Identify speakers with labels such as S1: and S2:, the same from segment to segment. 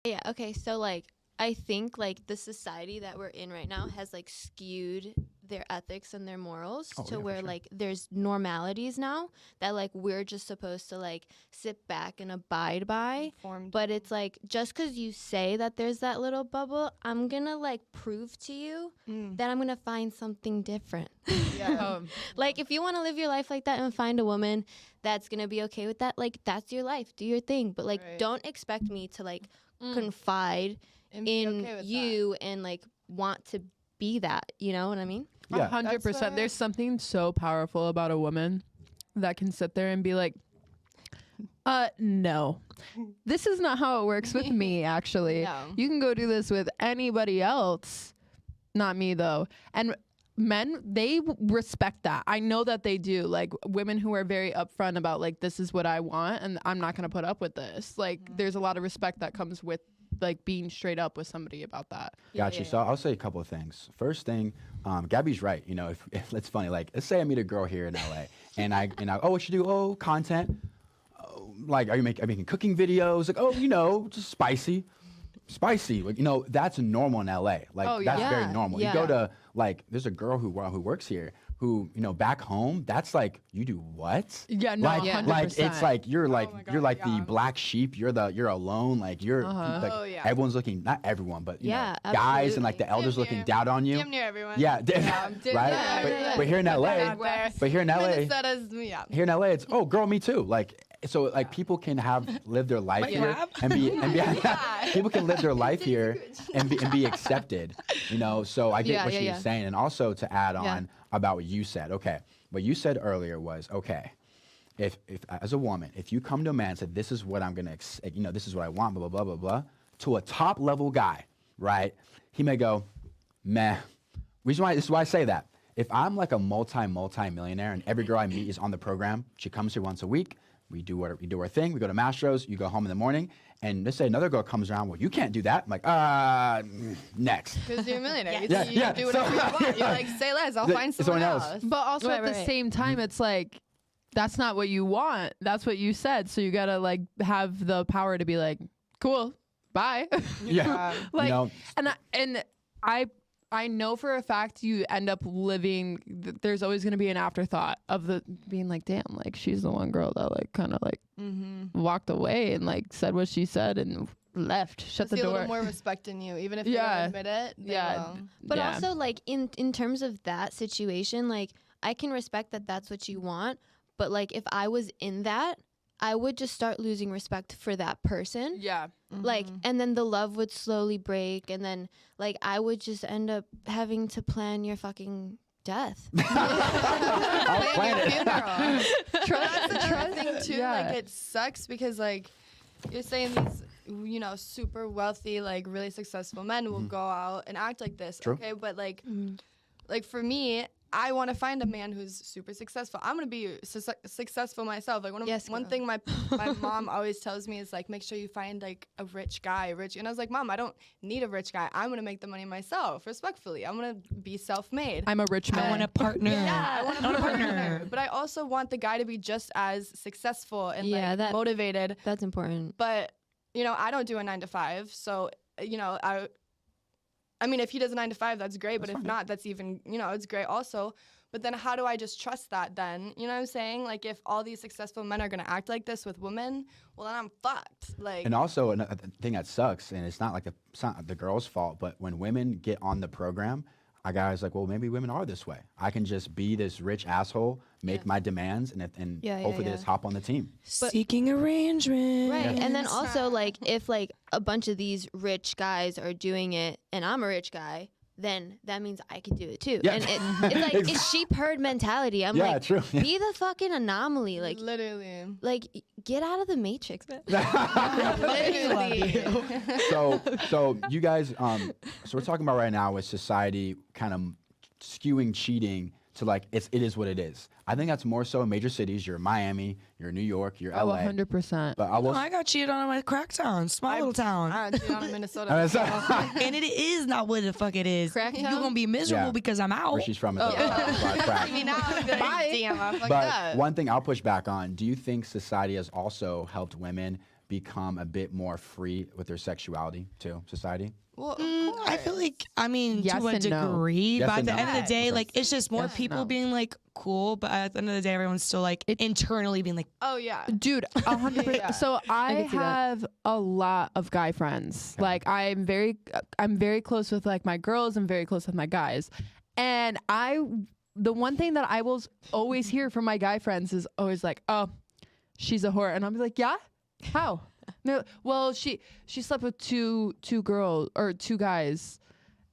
S1: Yeah, okay. So like I think like the society that we're in right now has like skewed their ethics and their morals
S2: Oh,
S1: to
S2: yeah, for
S1: where
S2: sure.
S1: like there's normalities now that like we're just supposed to like sit back and abide by.
S3: Informed.
S1: But it's like just because you say that there's that little bubble, I'm gonna like prove to you that I'm gonna find something different.
S3: Yeah.
S1: Like if you want to live your life like that and find a woman that's gonna be okay with that, like that's your life, do your thing. But like
S3: Right.
S1: don't expect me to like confide
S3: And be
S1: in
S3: okay with
S1: you and like want to be that. You know what I mean?
S2: Yeah.
S4: 100%. There's something so powerful about a woman that can sit there and be like, no, this is not how it works with me, actually.
S3: No.
S4: You can go do this with anybody else. Not me, though. And men, they respect that. I know that they do. Like women who are very upfront about like, this is what I want and I'm not going to put up with this. Like there's a lot of respect that comes with like being straight up with somebody about that.
S2: Got you. So I'll say a couple of things. First thing, Gabby's right. You know, if it's funny, like let's say I meet a girl here in LA, and I oh, what you do? Oh, content. Oh, like, are you making cooking videos? Like, oh, you know, just spicy. Like, you know, that's normal in LA. Like,
S4: Oh, yeah.
S2: that's very
S1: Yeah,
S2: normal.
S1: yeah.
S2: You go to like, there's a girl who works here. Who, you know, back home, that's like, you do what?
S4: Yeah, no,
S2: like,
S4: 100%.
S2: like it's like you're like
S3: my
S2: you're
S3: God,
S2: like
S3: yeah.
S2: the black sheep. You're alone. Like you're like
S3: Oh, yeah.
S2: everyone's looking, not everyone, but you
S1: Yeah,
S2: know, guys and like the
S1: absolutely.
S2: elders
S3: Damn
S2: looking
S3: near.
S2: down on you.
S3: Damn near everyone.
S2: Yeah,
S3: Damn
S2: right.
S3: near
S2: But,
S3: everyone.
S2: but here in LA,
S3: Out there.
S2: but here in LA,
S3: Minnesota's, yeah.
S2: here in LA, it's oh girl, me too. Like so, like people can live their life here and be people can live their life here and be accepted. You know, so I get
S1: Yeah,
S2: what
S1: yeah,
S2: she's
S1: yeah.
S2: saying, and also to add
S1: Yeah.
S2: on about what you said. Okay, what you said earlier was okay. If as a woman, if you come to a man and say this is what I'm gonna, you know, this is what I want, blah blah blah blah blah, to a top level guy, right? He may go, meh. This is why I say that. If I'm like a multi-millionaire and every girl I meet is on the program, she comes here once a week, we do our thing, we go to Mastro's, you go home in the morning, and let's say another girl comes around, well, you can't do that. I'm like, next.
S3: Because you're a millionaire.
S2: Yeah,
S3: You
S2: yeah.
S3: do whatever you want. You're like, say less. I'll find someone else.
S4: But also
S1: Right,
S4: at the
S1: right.
S4: same time, it's like, that's not what you want. That's what you said. So you got to like have the power to be like, cool, bye.
S2: Yeah.
S4: like,
S2: You know,
S4: and I know for a fact you end up living, there's always going to be an afterthought of the being like, damn, like she's the one girl that like kind of like walked away and like said what she said and left, shut the
S3: See a
S4: door.
S3: little more respect in you, even if they
S4: Yeah.
S3: don't admit it. They
S4: Yeah.
S3: will.
S1: But
S4: Yeah.
S1: also like in terms of that situation, like I can respect that that's what you want, but like if I was in that, I would just start losing respect for that person.
S4: Yeah.
S1: Like and then the love would slowly break and then like I would just end up having to plan your fucking death.
S2: I'll plan it.
S3: Funeral. That's another thing too.
S4: Yeah.
S3: Like it sucks because like you're saying these, you know, super wealthy, like really successful men will go out and act like this.
S2: True.
S3: Okay, but like for me, I want to find a man who's super successful. I'm gonna be successful myself. Like one
S1: girl.
S3: thing my mom always tells me is like, make sure you find like a rich guy, And I was like, Mom, I don't need a rich guy. I'm gonna make the money myself, respectfully. I'm gonna be self-made.
S4: I'm a rich man.
S5: I want a partner.
S3: Yeah, I want a partner. But I also want the guy to be just as successful and
S1: Yeah,
S3: like
S1: that-
S3: motivated.
S1: That's important.
S3: But you know, I don't do a 9 to 5, so you know, I mean, if he does a 9 to 5, that's great. But if not, that's even, you know, it's great also. But then how do I just trust that then? You know what I'm saying? Like if all these successful men are gonna act like this with women, well then I'm fucked. Like
S2: And also another thing that sucks, and it's not the girl's fault, but when women get on the program, a guy's like, well, maybe women are this way. I can just be this rich asshole, make my demands, and hopefully they just hop on the team.
S5: Seeking arrangement.
S1: Right. And then also like if like a bunch of these rich guys are doing it and I'm a rich guy, then that means I can do it too.
S2: Yeah.
S1: And it's like it's sheep herd mentality. I'm
S2: Yeah,
S1: like,
S2: true.
S1: be the fucking anomaly. Like
S3: literally.
S1: get out of the matrix, man.
S3: Literally.
S2: So you guys, so we're talking about right now with society kind of skewing cheating to like it is what it is. I think that's more so in major cities. You're Miami, you're New York, you're
S4: Oh,
S2: LA.
S4: 100%.
S2: But I will.
S5: I got cheated on in my crack town, small little town.
S3: I cheated on in Minnesota.
S5: And it is not what the fuck it is.
S1: Crack
S5: You're
S1: town?
S5: gonna be miserable
S2: Yeah.
S5: because I'm out.
S2: where she's from is a lot of crack.
S3: I mean, now I'm like, damn, I fucked
S2: But
S3: up.
S2: one thing I'll push back on, do you think society has also helped women become a bit more free with their sexuality too, society?
S3: Well,
S5: I feel like, I mean,
S4: Yes
S5: to a
S4: and no.
S5: degree,
S2: Yes
S5: but at
S2: and
S5: the
S2: no.
S5: end of the day,
S2: Okay.
S5: like, it's just more
S4: Yes and
S5: people
S4: no.
S5: being like cool, but at the end of the day, everyone's still like internally being like,
S3: oh yeah.
S4: Dude, 100%.
S3: Yeah.
S4: So I
S1: can see that.
S4: have a lot of guy friends.
S2: Okay.
S4: Like I'm very close with like my girls. I'm very close with my guys. And the one thing that I will always hear from my guy friends is always like, oh, she's a whore. And I'll be like, yeah? How? No, well, she slept with two girls or two guys.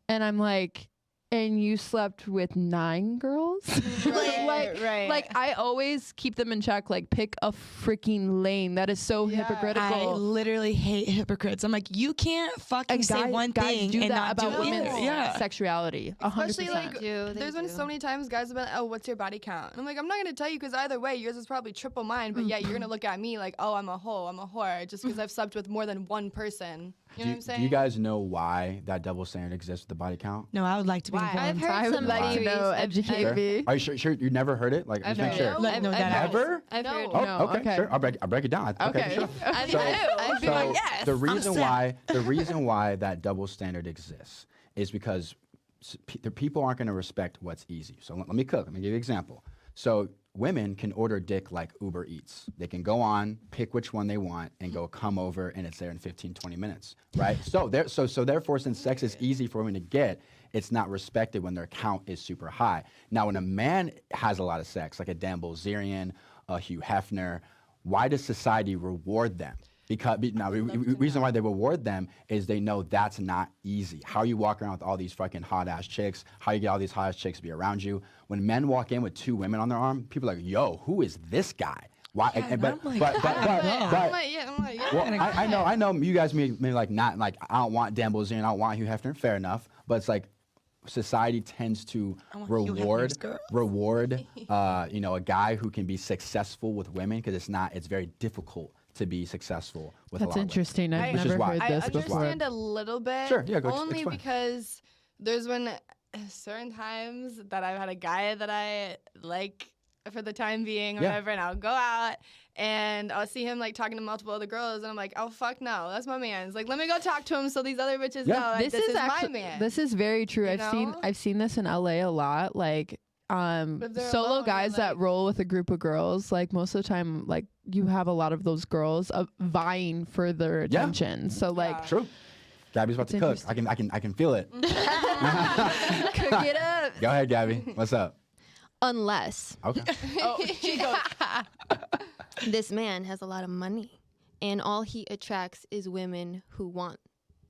S4: And I'm like, and you slept with 9 girls?
S3: Right.
S4: Like I always keep them in check. Like pick a freaking lane. That is so
S3: Yeah.
S5: I
S4: hypocritical.
S5: literally hate hypocrites. I'm like, you can't fucking say one
S4: guys
S5: thing
S4: do
S5: and
S4: that
S5: not
S4: about
S5: do
S4: women's
S5: it. Yeah.
S4: sexuality. 100%.
S3: Especially like
S1: do, they
S3: there's been
S1: do.
S3: so many times guys have been, oh, what's your body count? And I'm like, I'm not gonna tell you because either way, yours is probably triple mine. But yeah, you're gonna look at me like, oh, I'm a hoe, I'm a whore, just because I've slept with more than one person. You know what I'm saying?
S2: Do you guys know why that double standard exists with the body count?
S5: No, I would like to be
S3: Why?
S5: informed.
S1: I've heard
S4: I would
S1: some
S4: like to
S1: theories.
S4: know.
S1: I've
S4: Educate
S1: heard-
S4: me.
S2: Are you sure you never heard it? Like, just make
S1: heard
S2: sure.
S1: it.
S5: Like, no,
S1: I've
S5: that
S1: heard it.
S2: Never?
S1: I've
S3: No.
S1: heard
S2: Oh,
S4: No,
S2: okay,
S4: okay.
S2: sure. I'll break it down.
S4: Okay.
S2: Sure.
S1: I've
S2: So,
S1: I've
S2: so
S1: been like, yes.
S2: the reason
S5: set.
S2: why that double standard exists is because the people aren't going to respect what's easy. So let me cook. Let me give you an example. So women can order dick like Uber Eats. They can go on, pick which one they want, and go come over, and it's there in 15, 20 minutes, right? So therefore, since sex is easy for women to get, it's not respected when their count is super high. Now, when a man has a lot of sex, like a Dan Bilzerian, a Hugh Hefner, why does society reward them? Because reason why they reward them is they know that's not easy. How you walk around with all these fucking hot ass chicks, how you get all these hot ass chicks to be around you. When men walk in with 2 women on their arm, people are like, yo, who is this guy? Why?
S5: I'm like,
S3: I'm like, yeah.
S2: well, I know you guys may like not like I don't want Dan Bilzerian, I don't want Hugh Hefner, fair enough. But it's like society tends to
S5: want Hugh Hefner's girl.
S2: reward a guy who can be successful with women because it's very difficult to be successful with a
S4: That's
S2: lot of women.
S4: interesting. I've
S2: Which is
S4: never
S2: why.
S4: heard
S3: I
S4: this before.
S3: understand a little bit.
S2: Sure, yeah, go
S3: only
S2: explain.
S3: because there's been certain times that I've had a guy that I like for the time being or
S2: Yeah.
S3: whatever, and I'll go out and I'll see him like talking to multiple other girls, and I'm like, oh fuck no, that's my man's. Like, let me go talk to him so these other bitches
S2: Yeah.
S3: know like, this is my man.
S4: This is very true.
S3: You
S4: I've seen this in LA a lot. Like
S3: if they're
S4: solo
S3: alone,
S4: guys
S3: they're
S4: that
S3: like-
S4: roll with a group of girls, like most of the time, like you have a lot of those girls vying for their
S2: Yeah.
S4: attention. So like
S2: True. Gabby's about to cook. I can feel it.
S1: Cook it up.
S2: Go ahead, Gabby. What's up?
S1: Unless
S2: Okay.
S1: this man has a lot of money and all he attracts is women who want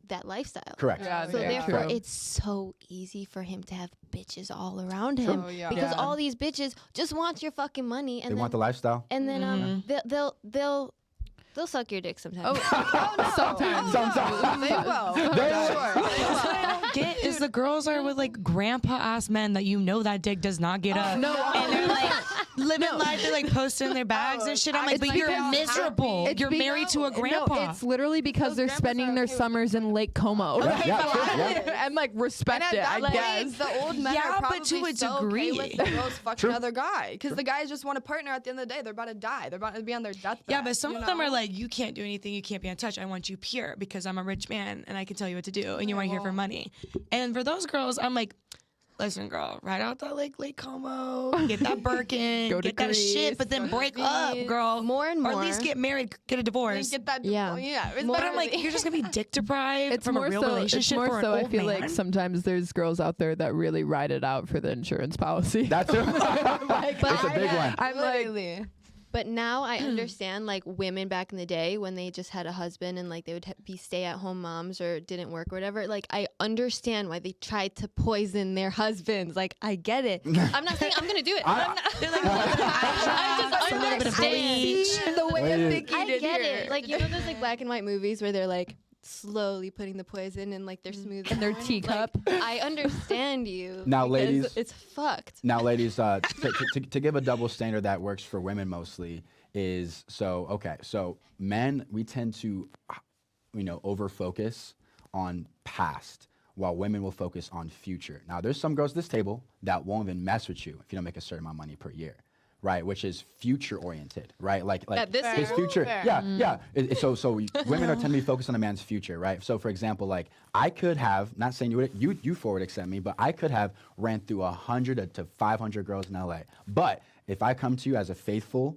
S1: that lifestyle.
S2: Correct.
S4: Yeah,
S1: So
S4: very
S1: therefore,
S4: true.
S1: it's so easy for him to have bitches all around him
S3: Oh, yeah.
S1: because
S4: Yeah.
S1: all these bitches just want your fucking money,
S2: They
S1: and
S2: want the
S1: then
S2: lifestyle.
S1: they'll suck your dick sometimes.
S4: sometimes.
S2: Sometimes.
S3: They will. For sure. They will.
S5: What I don't get is the girls are with like grandpa ass men that you know that dick does not get up.
S4: no.
S5: And they're like living life, they're like posting their bags and shit. I'm like,
S4: It's
S5: but you're
S4: because-
S5: miserable.
S4: It's
S5: You're
S4: be-
S5: married to a grandpa.
S4: No, it's literally because
S3: Those
S4: they're
S3: grandpas
S4: spending
S3: are
S4: their
S3: okay with
S4: summers in Lake Como.
S2: Yeah, yeah, true, yeah.
S4: And like respect
S3: And
S4: it,
S3: at
S4: I
S3: that
S4: guess.
S3: age, the old men
S5: Yeah,
S3: are
S5: but
S3: probably
S5: to a
S3: so
S5: degree.
S3: okay with the girls fucking another guy, because the guys just want a partner. At the end of the day, they're about to die. They're about to be on their deathbed.
S5: Yeah, but some
S3: you
S5: of them
S3: know?
S5: are like, you can't do anything, you can't be in touch. I want you pure because I'm a rich man and I can tell you what to do, and you want to hear for money. And for those girls, I'm like, listen, girl, ride out that Lake Como, get that Birkin,
S4: Go to
S5: get that
S4: Greece,
S5: shit, but then break up, girl.
S1: More and
S5: Or
S1: more.
S5: at least get married, get a
S3: They
S5: divorce.
S3: get that.
S1: Yeah.
S3: Yeah. It's
S1: More-
S5: But
S3: better
S5: I'm like,
S3: than-
S5: you're just gonna be dick deprived
S4: It's
S5: from a
S4: more
S5: real
S4: so.
S5: relationship
S4: It's more
S5: for an
S4: so. I
S5: old
S4: feel
S5: man.
S4: like sometimes there's girls out there that really ride it out for the insurance policy.
S2: That's it. It's a big one.
S4: I'm like,
S3: Literally.
S1: But now I understand like women back in the day when they just had a husband and like they would be stay-at-home moms or didn't work or whatever. Like I understand why they tried to poison their husbands. Like I get it. I'm not saying I'm gonna do it. I'm not,
S5: They're like, I just
S1: a little bit of
S5: bleach.
S4: the way I'm
S2: Wait.
S4: thinking
S1: I
S4: it
S1: get
S4: here.
S1: it. Like you know those like black and white movies where they're like slowly putting the poison in like their smooth
S4: In their
S1: corn?
S4: teacup.
S1: Like, I understand you.
S2: Now,
S1: because
S2: ladies-
S1: it's fucked.
S2: Now, ladies, to give a double standard that works for women mostly is so men, we tend to, over focus on past while women will focus on future. Now, there's some girls at this table that won't even mess with you if you don't make a certain amount of money per year, right? Which is future oriented, right? Like
S1: this
S2: his
S1: is
S2: future.
S3: fair.
S2: Yeah. So women are tend to be focused on a man's future, right? So for example, like I could have, not saying you forward accept me, but I could have ran through 100 to 500 girls in LA. But if I come to you as a faithful,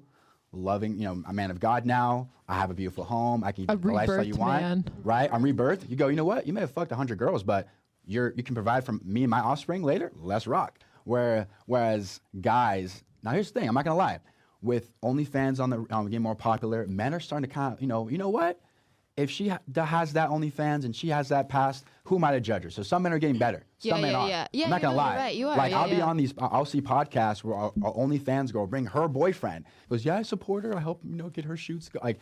S2: loving, a man of God now, I have a beautiful home, I can give you the lifestyle you
S4: rebirthed
S2: want,
S4: man.
S2: right? I'm rebirthed. You go, you know what? You may have fucked 100 girls, but you can provide for me and my offspring later. Let's rock. Whereas guys, now here's the thing, I'm not gonna lie, with OnlyFans getting more popular, men are starting to kind of, you know what? If she has that OnlyFans and she has that past, who am I to judge her? So some men are getting better. Some men aren't.
S1: Yeah,
S2: I'm not gonna
S1: you're
S2: lie.
S1: right, you are,
S2: Like
S1: yeah,
S2: I'll be
S1: yeah.
S2: on these. I'll see podcasts where our OnlyFans girl bring her boyfriend. Goes, yeah, I support her. I help get her shoots. Like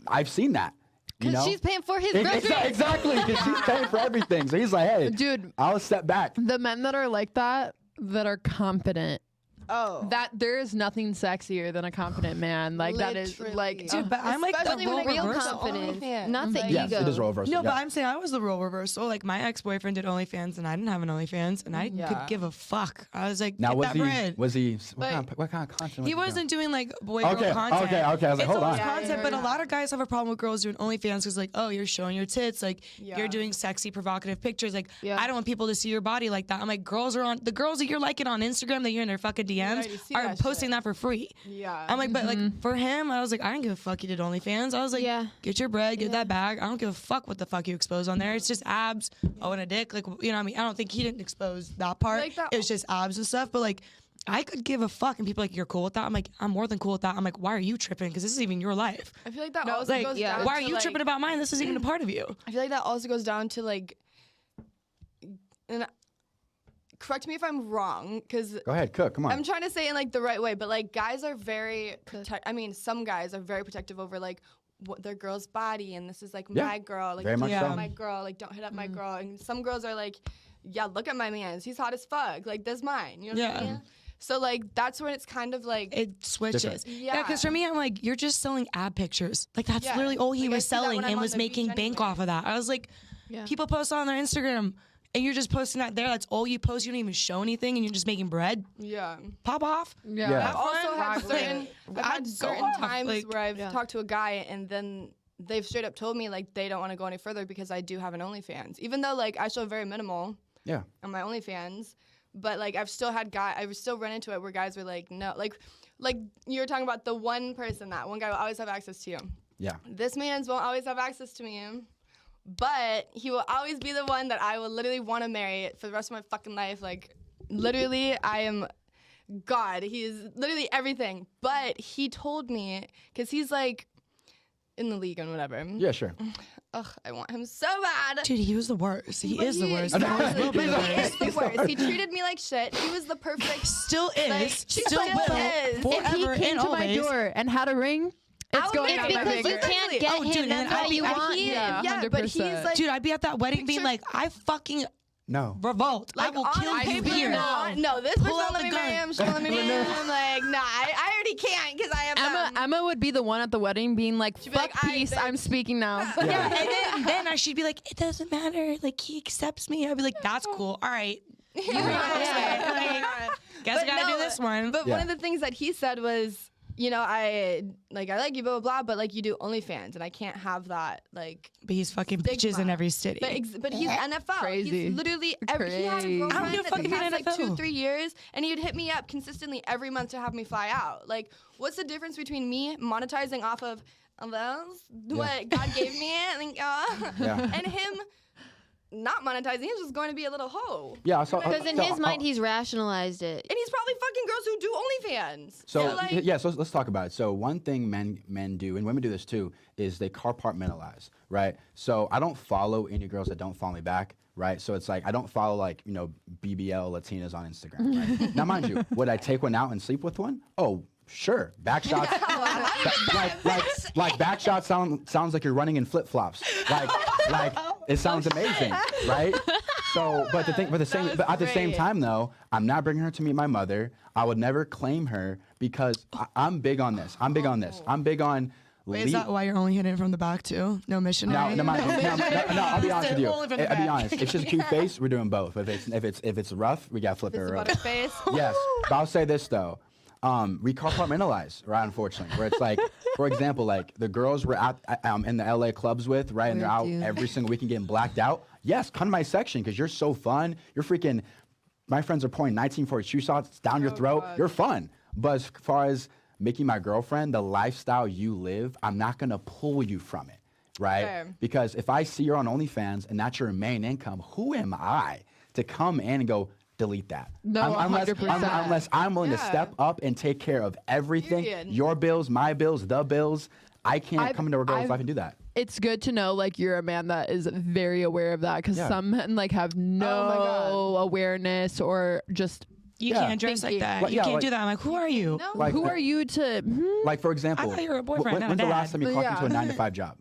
S2: I've seen that.
S1: Because she's paying for his groceries.
S2: Exactly, because she's paying for everything. So he's like, hey,
S4: Dude.
S2: I'll step back.
S4: The men that are like that are confident.
S3: Oh.
S4: That there is nothing sexier than a confident man. Like that is
S3: Literally.
S4: like
S5: Dude, but I'm like the
S3: Especially when
S5: role
S3: it comes to
S5: reversal.
S1: confidence,
S3: OnlyFans.
S1: not the
S2: Yes,
S1: ego.
S2: it is role reversal.
S5: No,
S2: yeah.
S5: but I'm saying I was the role reversal. Like my ex-boyfriend did OnlyFans, and I didn't have an OnlyFans, and I
S3: Yeah.
S5: could give a fuck. I was like,
S2: Now
S5: get
S2: was
S5: that
S2: he?
S5: bread.
S2: Was he?
S3: But
S2: What kind of content?
S5: He
S2: was
S5: wasn't doing like boy
S2: Okay,
S5: girl content.
S2: okay. I was like,
S5: it's
S2: hold
S5: always
S2: on.
S5: content, but a
S3: Yeah.
S5: lot of guys have a problem with girls doing OnlyFans because like, oh, you're showing your tits, like
S3: Yeah.
S5: you're doing sexy, provocative pictures. Like,
S1: Yeah.
S5: I don't want people to see your body like that. I'm like, the girls that you're liking on Instagram that you're in their fucking DMs
S3: already see
S5: are
S3: that
S5: posting
S3: shit.
S5: that for free.
S3: Yeah.
S5: I'm like, but like for him, I was like, I don't give a fuck you did OnlyFans. I was like,
S1: Yeah.
S5: get your bread, get that bag. I don't give a fuck what the fuck you expose on there. It's just abs, and a dick. Like, what I mean? I don't think he didn't expose that part.
S3: Like that-
S5: It was just abs and stuff. But like, I could give a fuck, and people are like, you're cool with that. I'm like, I'm more than cool with that. I'm like, why are you tripping? Because this is even your life.
S3: I feel like that also
S5: Like,
S3: goes
S1: yeah.
S3: down
S5: why are
S3: to,
S5: you
S3: like,
S5: tripping about mine? This is even a part of you.
S3: I feel like that also goes down to like, and correct me if I'm wrong, because
S2: Go ahead, cook. Come on.
S3: I'm trying to say it in like the right way, but like guys are very some guys are very protective over like what their girl's body, and this is like
S2: Yeah,
S3: my girl, like
S2: very
S3: don't
S2: much
S3: hit
S5: so.
S3: up my girl, like don't hit up my girl. And some girls are like, yeah, look at my man, he's hot as fuck, like that's mine. You know what I
S5: Yeah.
S3: mean? So like that's when it's kind of like
S5: It switches.
S2: Different.
S5: Yeah, because for me, I'm like, you're just selling ab pictures. Like that's
S3: Yeah.
S5: literally all he
S3: Like, I
S5: was
S3: see that
S5: selling
S3: when I'm
S5: and
S3: on
S5: was
S3: the beach
S5: making bank
S3: anyway.
S5: off of that. I was like,
S1: Yeah.
S5: people post on their Instagram. And you're just posting that there. That's all you post. You don't even show anything, and you're just making bread.
S3: yeah.
S5: Pop off.
S2: Yeah.
S3: I've also
S5: fun.
S3: had
S5: Like,
S3: certain, I've
S5: I'd
S3: had
S5: go
S3: certain
S5: off,
S3: times
S5: like-
S3: where I've
S1: Yeah.
S3: talked to a guy and then they've straight up told me like they don't want to go any further because I do have an OnlyFans, even though like I show very minimal
S2: Yeah.
S3: on my OnlyFans. But like I've still run into it where guys were like, no, like you were talking about the one person, that one guy will always have access to you.
S2: Yeah.
S3: This man's won't always have access to me, but he will always be the one that I will literally want to marry for the rest of my fucking life. Like literally, I am God. He is literally everything. But he told me, because he's like in the league and whatever.
S2: Yeah, sure.
S3: Ugh, I want him so bad.
S5: Dude, he was the worst. He
S3: But
S5: is the worst.
S3: he
S5: He
S3: is
S5: will be the worst.
S3: the worst. He treated me like shit. He was the perfect.
S5: Still is.
S3: Like,
S5: still
S3: still
S5: will.
S3: is.
S4: if he
S5: Forever
S4: came
S5: and
S4: to my
S5: always.
S4: door and had a ring, it's
S3: would
S4: going
S3: make
S4: on
S3: it
S4: my
S3: because
S4: finger.
S1: you can't
S3: Exactly.
S1: get
S5: Oh,
S1: him.
S5: dude,
S1: That's
S5: and
S1: what
S5: I'd be
S1: you
S5: like,
S1: want.
S4: yeah.
S3: Yeah, but he's
S4: 100%.
S3: like,
S5: Dude, I'd be at that wedding being
S3: Picture-
S5: like, I fucking
S2: No.
S5: revolt. I will
S3: on
S5: kill you
S3: paper,
S5: here.
S3: No, this bitch
S5: Pull
S3: won't
S5: out
S3: let
S5: the
S3: me marry
S5: gun.
S3: him. She won't let me marry him. I'm like, nah, I already can't because I have them.
S4: Emma would be the one at the wedding being like,
S3: be
S4: fuck
S3: like,
S4: peace,
S3: "Aight,
S4: I'm
S3: bitch."
S4: speaking now.
S5: Yeah, and then I should be like, it doesn't matter. Like he accepts me. I'd be like, that's cool. All right.
S3: Yeah.
S5: Guess I
S3: But
S5: gotta do
S3: no,
S5: this one.
S3: But
S2: Yeah.
S3: one of the things that he said was, you know, I like you, blah blah blah, but like you do OnlyFans, and I can't have that. Like,
S5: But he's fucking bitches in
S3: Stigma.
S5: every city.
S3: but he's NFL.
S4: Crazy.
S3: He's literally he had a
S4: Crazy.
S5: I don't
S3: girlfriend
S5: give a
S3: that
S5: fuck
S3: the
S5: if you're
S3: past like
S5: NFL.
S3: 2-3 years, and he'd hit me up consistently every month to have me fly out. Like, what's the difference between me monetizing off of those what God gave me,
S2: Yeah.
S3: and him not monetizing? He's just going to be a little hoe.
S2: Yeah. So
S1: Because in his mind, he's rationalized it.
S3: And he's probably fucking girls who do OnlyFans.
S2: So
S3: like,
S2: yeah, so let's talk about it. So one thing men do, and women do this too, is they compartmentalize, right? So I don't follow any girls that don't follow me back, right? So it's like I don't follow like BBL Latinas on Instagram, right? Now mind you, would I take one out and sleep with one? Oh, sure. Back shots, like back shots sounds like you're running in flip flops, like it sounds amazing, right? So, but at the same
S3: great.
S2: time though, I'm not bringing her to meet my mother. I would never claim her because I'm big on this. I'm big on.
S5: Wait, is that why you're only hitting it from the back too? No missionary.
S2: No, I'll be honest with you.
S5: Only from the
S2: I'll be
S5: back.
S2: honest. If she's a cute face, we're doing both. If it's rough, we gotta flip
S3: this
S2: her
S3: is
S2: over.
S3: about a face.
S2: Yes, but I'll say this though. we compartmentalize, right? Unfortunately, where it's like, for example, like the girls we're out in the LA clubs with, right, and they're out every single weekend getting blacked out. Yes, come to my section because you're so fun. You're freaking. My friends are pouring 1940 shoe shots down your throat.
S3: God.
S2: You're fun, but as far as making my girlfriend, the lifestyle you live, I'm not gonna pull you from it, right?
S3: Fair.
S2: Because if I see you're on OnlyFans and that's your main income, who am I to come in and go? Delete that.
S4: No,
S2: unless,
S4: 100%.
S2: unless I'm willing to
S3: Yeah.
S2: step up and take care of everything,
S3: Period.
S2: your bills, my bills, the bills. I can't come into a girl's
S4: I've-
S2: life and do that.
S4: It's good to know like you're a man that is very aware of that because
S2: Yeah.
S4: some men like have no awareness or just
S5: You
S2: Yeah.
S5: can't dress like
S4: Thinking.
S5: that.
S2: Like,
S5: You
S2: yeah,
S5: can't
S2: like-
S5: do that. I'm like, who are you?
S3: No.
S2: Like,
S4: who are you to
S2: Like for example,
S5: thought you were a boyfriend, not a
S2: when's the
S5: dad.
S2: last time you clocked
S3: Yeah.
S2: into a 9 to 5 job?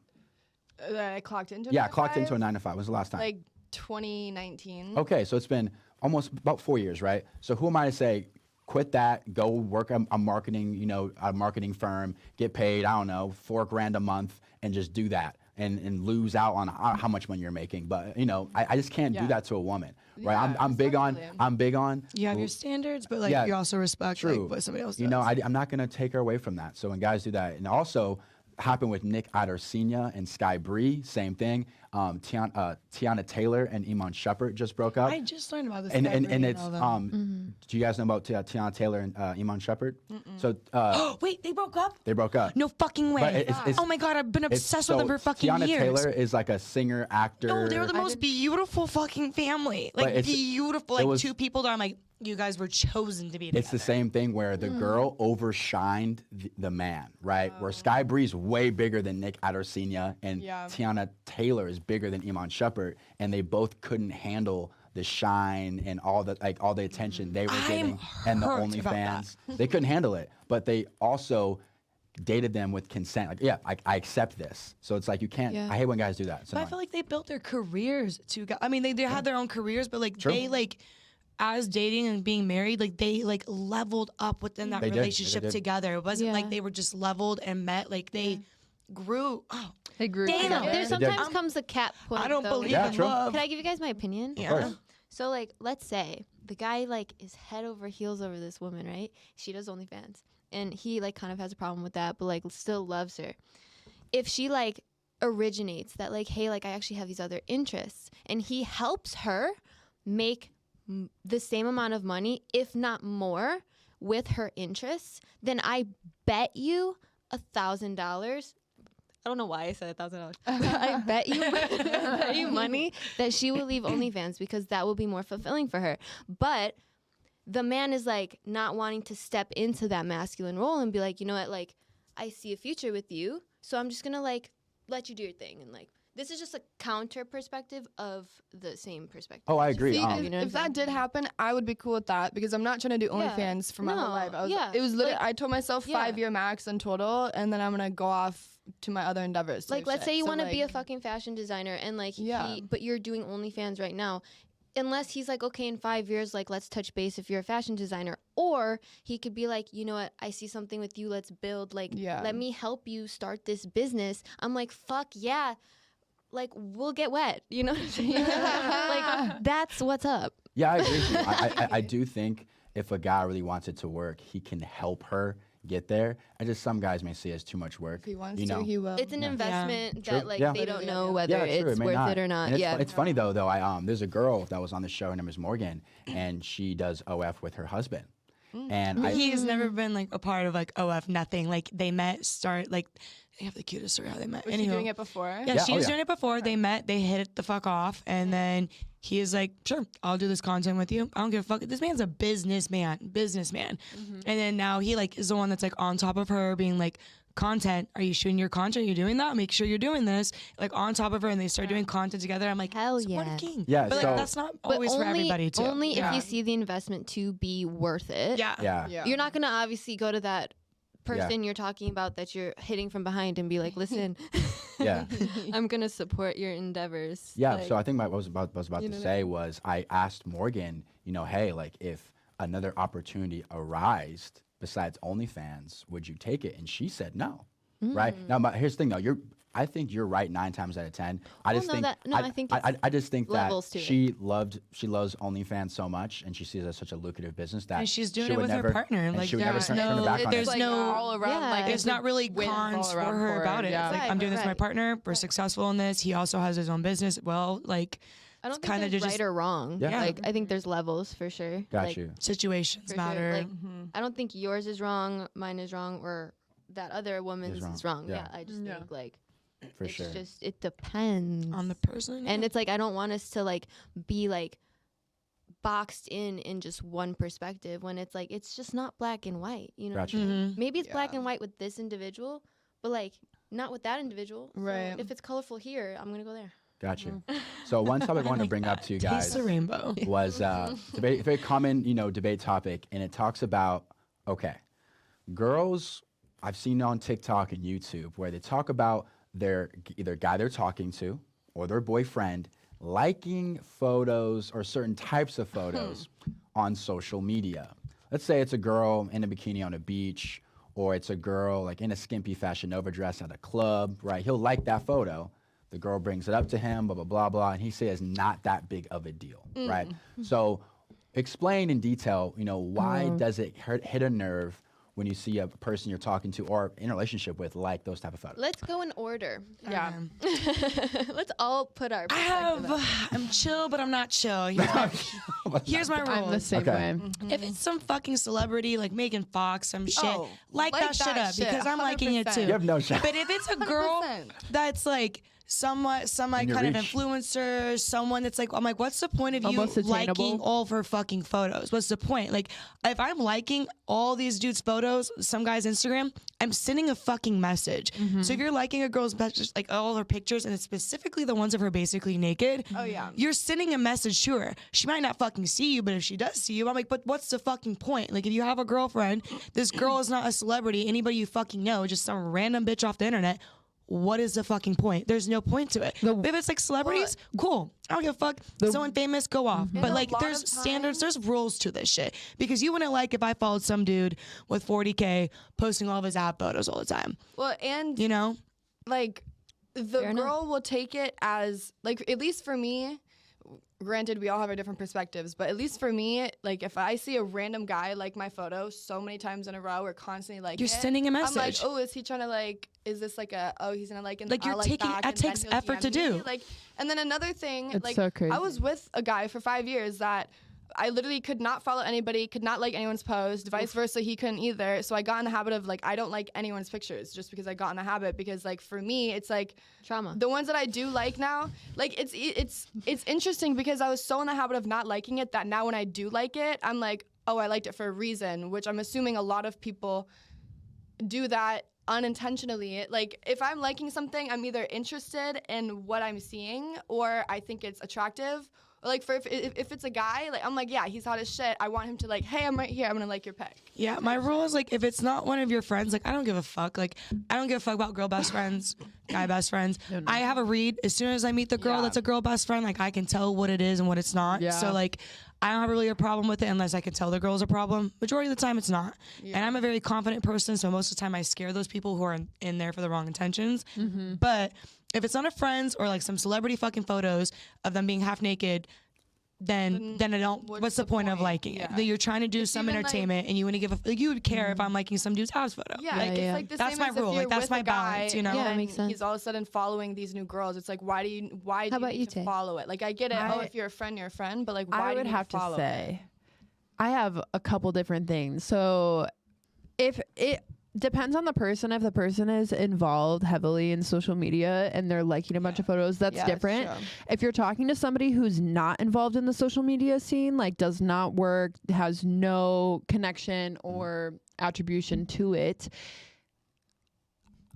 S3: I clocked into.
S2: Yeah,
S3: 9 to
S2: clocked into
S3: 5,
S2: a 9 to 5. When's the last time?
S3: Like 2019.
S2: Okay, so it's been almost about 4 years, right? So who am I to say, quit that, go work a marketing, a marketing firm, get paid, I don't know, $4,000 a month, and just do that and lose out on how much money you're making. But I just can't do
S3: Yeah.
S2: that to a woman, right?
S3: Yeah,
S2: I'm big on
S3: exactly.
S2: I'm big on.
S5: You have your standards, but like
S2: Yeah,
S5: you also respect
S2: True.
S5: like what somebody else does.
S2: I'm not gonna take her away from that. So when guys do that, and also happened with Nick Adarcina and Sky Bree, same thing. Tiana Taylor and Iman Shumpert just broke up.
S5: I just learned about this.
S2: and
S5: guy
S2: and
S5: Brady
S2: it's
S5: all them.
S2: do you guys know about Tiana Taylor and Iman Shumpert? So
S5: Wait, they broke up?
S2: they broke up.
S5: No fucking way.
S2: But it's-
S5: oh my god, I've been
S2: It's-
S5: obsessed
S2: so
S5: with them for fucking
S2: Tiana
S5: years.
S2: Taylor is like a singer actor.
S5: No, they're the most beautiful fucking family.
S2: But
S5: Like
S2: it's-
S5: beautiful,
S2: it
S5: like
S2: was-
S5: two people that I'm like, you guys were chosen to be together.
S2: It's the same thing where the girl overshined the man, right? Where Sky Bree's way bigger than Nick Adarcina and
S3: Yeah.
S2: Tiana Taylor is bigger than Iman Shumpert, and they both couldn't handle the shine and all the attention they were
S5: I'm
S2: getting and the
S5: hurt about
S2: OnlyFans. They couldn't handle it, but they also dated them with consent. Like, yeah, I accept this. So it's like you can't.
S1: Yeah.
S2: I hate when guys do that. It's
S5: But I
S2: annoying.
S5: feel like they built their careers together. I mean, they had their own careers, but like they like as dating and being married, like they like leveled up within that
S2: They did. They
S5: relationship
S2: did.
S5: together. It wasn't
S1: Yeah.
S5: like they were just leveled and met. Like they grew. Oh,
S4: they grew
S5: Damn.
S4: together.
S1: There
S2: did.
S1: sometimes comes a cap point.
S5: I don't
S1: though.
S5: believe
S2: Yeah,
S5: in
S2: true.
S5: love.
S1: Can I give you guys my opinion?
S5: Yeah.
S2: course.
S1: So like, let's say the guy like is head over heels over this woman, right? She does OnlyFans, and he like kind of has a problem with that, but like still loves her. If she like originates that like, hey, like I actually have these other interests, and he helps her make the same amount of money, if not more, with her interests, then I bet you $1,000. I don't know why I said $1,000. I bet you money that she will leave OnlyFans because that will be more fulfilling for her. But the man is like not wanting to step into that masculine role and be like, you know what, like I see a future with you, so I'm just gonna like let you do your thing. And like this is just a counter perspective of the same perspective.
S2: Oh, I agree.
S3: See,
S1: You know
S3: if,
S1: what I'm
S3: if that
S1: saying?
S3: did happen, I would be cool with that because I'm not trying to do
S1: Yeah.
S3: OnlyFans for my whole
S1: No,
S3: life.
S1: yeah,
S3: It was literally,
S1: like-
S3: I told myself
S1: yeah.
S3: 5-year max in total, and then I'm gonna go off to my other endeavors.
S1: Like
S3: type
S1: let's
S3: shit.
S1: say you
S3: So,
S1: want to be a
S3: like,
S1: fucking fashion designer and like
S3: Yeah.
S1: but you're doing OnlyFans right now. Unless he's like, okay, in 5 years, like, let's touch base if you're a fashion designer. Or he could be like, you know what, I see something with you, let's build. Like,
S3: Yeah.
S1: let me help you start this business. I'm like, fuck yeah. Like, we'll get wet. You know what I'm saying? Like, that's what's up.
S2: Yeah, I agree with you. I do think if a guy really wants it to work, he can help her get there. And just some guys may see it as too much work.
S3: If he wants
S2: you know?
S3: to, he will.
S1: It's an investment
S2: True.
S1: that, like,
S2: Yeah.
S1: they don't know
S3: Yeah.
S1: whether
S2: true,
S1: it's
S2: may
S1: worth
S2: not.
S1: it or not.
S2: And it's,
S1: Yeah.
S2: it's funny though. There's a girl that was on the show. Her name is Morgan, and she does OF with her husband. And
S5: He has never been like a part of like OF nothing. Like they met, they have the cutest story how they met.
S3: Was she
S5: Anywho.
S3: doing it before?
S5: Yeah,
S2: Yeah,
S5: she
S2: oh,
S5: was
S2: yeah.
S5: doing it before. They met, they hit it the fuck off, and then he is like, sure, I'll do this content with you. I don't give a fuck. This man's a businessman. And then now he like is the one that's like on top of her, being like, content, are you shooting your content? Are you doing that? Make sure you're doing this. Like on top of her, and they start doing content together. I'm like,
S1: Hell
S5: it's
S1: yeah.
S5: working.
S2: Yeah,
S5: but
S2: so-
S5: like that's not
S1: But
S5: always for everybody too.
S1: Only
S3: Yeah.
S1: if you see the investment to be worth it.
S5: yeah.
S2: yeah,
S3: Yeah.
S1: You're not gonna obviously go to that person you're talking about that you're hitting from behind and be like, listen,
S2: yeah.
S1: I'm gonna support your endeavors.
S2: Yeah,
S1: Like,
S2: so I think what I was about
S1: You
S2: to
S1: know what I
S2: say was I asked Morgan, hey, like if another opportunity arised besides OnlyFans, would you take it? And she said no. Right now, but here's the thing though, I think you're right 9 times out of 10. I
S1: Well,
S2: just
S1: no,
S2: think
S1: that- no, I think
S2: I just think that
S1: levels to it.
S2: she loves OnlyFans so much, and she sees it as such a lucrative business that
S5: And she's doing
S2: she
S5: it
S2: would
S5: with
S2: never,
S5: her partner.
S2: and
S5: Like,
S2: she would never
S5: there's
S2: turn her
S5: no-
S2: back on
S5: there's
S2: it.
S3: like
S5: no-
S3: all around.
S1: Yeah.
S3: Like
S5: There's
S3: it's
S5: not really
S3: wins
S5: cons
S3: all
S5: for
S3: around
S5: her about it.
S4: Yeah.
S5: It's like,
S1: Right,
S5: I'm doing this with my
S1: right.
S5: partner. We're successful in this. He also has his own business. Well, like,
S1: I don't
S5: it's
S1: think
S5: kinda
S1: there's
S5: just-
S1: right or wrong.
S2: Yeah.
S1: Like I think there's levels for sure.
S2: Got
S1: Like,
S2: you.
S5: situations
S1: for
S5: matter.
S1: Sure. Like I don't think yours is wrong, mine is wrong, or that other woman's is wrong.
S2: Yeah.
S1: Yeah, I just
S4: Yeah.
S1: think like
S2: For
S1: it's
S2: sure.
S1: just it depends
S5: on the person.
S1: and it's like I don't want us to like be like boxed in just one perspective when it's like it's just not black and white, you know.
S2: Got you.
S5: Mhm.
S1: Maybe it's black
S3: Yeah.
S1: and white with this individual, but like not with that individual. So
S3: Right.
S1: if it's colorful here, I'm gonna go there.
S2: Got you. So one topic I wanted to bring up to you
S5: Taste
S2: guys
S5: the rainbow.
S2: was very common, debate topic, and it talks about girls. I've seen on TikTok and YouTube where they talk about their either guy they're talking to or their boyfriend liking photos or certain types of photos on social media. Let's say it's a girl in a bikini on a beach, or it's a girl like in a skimpy Fashion Nova dress at a club, right? He'll like that photo. The girl brings it up to him, blah, blah, blah, blah, and he says not that big of a deal, right? So explain in detail, why does it hit a nerve when you see a person you're talking to or in a relationship with like those type of photos?
S1: Let's go in order.
S3: Yeah.
S1: Let's all put our
S5: I
S1: perspective out.
S5: have. I'm chill, but I'm not chill. Here's my
S4: I'm the
S5: rules.
S4: same
S2: Okay.
S4: way.
S5: If it's some fucking celebrity like Megan Fox, some shit,
S3: Oh,
S5: like that shit up because I'm liking it
S3: 100%.
S5: too.
S2: You have no shot.
S5: But if it's a girl
S3: 100%.
S5: that's like somewhat
S2: In your
S5: kind of
S2: reach.
S5: influencer, someone that's like, I'm like, what's the point of you
S4: Almost attainable.
S5: liking all of her fucking photos? What's the point? Like, if I'm liking all these dudes' photos, some guy's Instagram, I'm sending a fucking message. So if you're liking a girl's message, like all her pictures, and it's specifically the ones of her basically naked,
S3: Oh, yeah.
S5: you're sending a message to her. She might not fucking see you, but if she does see you, I'm like, but what's the fucking point? Like, if you have a girlfriend, this girl is not a celebrity, anybody you fucking know, just some random bitch off the internet. What is the fucking point? There's no point to it. If it's like celebrities, cool. I don't give a fuck. Someone famous, go off. But
S3: a
S5: like,
S3: lot
S5: there's
S3: of
S5: standards,
S3: times-
S5: there's rules to this shit. Because you wouldn't like if I followed some dude with 40K posting all of his app photos all the time.
S3: Well, and
S5: You know?
S3: like the
S1: Fair enough.
S3: girl will take it as like, at least for me, granted we all have our different perspectives, but at least for me, like if I see a random guy like my photo so many times in a row or constantly like
S5: You're sending a
S3: I'm like,
S5: message.
S3: oh, is he trying to like, is this like a, oh, he's gonna like, and
S5: Like,
S3: I'll
S5: you're
S3: like
S5: taking-
S3: back,
S5: that
S3: and then
S5: takes
S3: he'll
S5: effort to
S3: DM me.
S5: do.
S3: Like, and then another thing,
S4: It's
S3: like
S4: so crazy.
S3: I was with a guy for 5 years that I literally could not follow anybody, could not like anyone's post, vice versa, he couldn't either. So I got in the habit of like, I don't like anyone's pictures just because I got in the habit, because like for me, it's like
S1: Trauma.
S3: the ones that I do like now, like it's interesting because I was so in the habit of not liking it that now when I do like it, I'm like, oh, I liked it for a reason, which I'm assuming a lot of people do that unintentionally. Like if I'm liking something, I'm either interested in what I'm seeing or I think it's attractive. Or like for if it's a guy, like I'm like, yeah, he's hot as shit. I want him to like, hey, I'm right here. I'm gonna like your pic.
S5: Yeah, my rule is like if it's not one of your friends, like I don't give a fuck. Like I don't give a fuck about girl best friends, guy best friends. I have a read as soon as I meet the girl
S3: Yeah.
S5: that's a girl best friend. Like I can tell what it is and what it's not.
S4: Yeah.
S5: So like I don't have really a problem with it unless I can tell the girl's a problem. Majority of the time it's not. And I'm a very confident person, so most of the time I scare those people who are in there for the wrong intentions. But if it's not a friend's or like some celebrity fucking photos of them being half naked, then I don't. What's the point of liking it?
S3: Yeah.
S5: That you're trying to do some
S3: even, like-
S5: entertainment and you want to give a like, you would care if I'm liking some dude's house photo.
S3: Yeah,
S5: Like,
S3: it's
S4: yeah.
S3: like the
S5: That's
S3: same
S5: my
S3: as if
S5: rule,
S3: you're
S5: like, that's
S3: with
S5: my
S3: a guy
S5: balance, you know?
S3: and
S1: Yeah, that
S3: then
S1: makes sense.
S3: he's all of a sudden following these new girls. It's like, why do you
S1: about you,
S3: need to
S1: Tay?
S3: follow it? Like I get it.
S4: I-
S3: Oh, if you're a friend, but like why
S4: I
S3: do
S4: would
S3: you
S4: have to
S3: follow it?
S4: say, I have a couple different things. So, if it depends on the person, if the person is involved heavily in social media and they're liking a bunch of photos, that's
S3: Yeah, it's
S4: different.
S3: true.
S4: If you're talking to somebody who's not involved in the social media scene, like does not work, has no connection or attribution to it.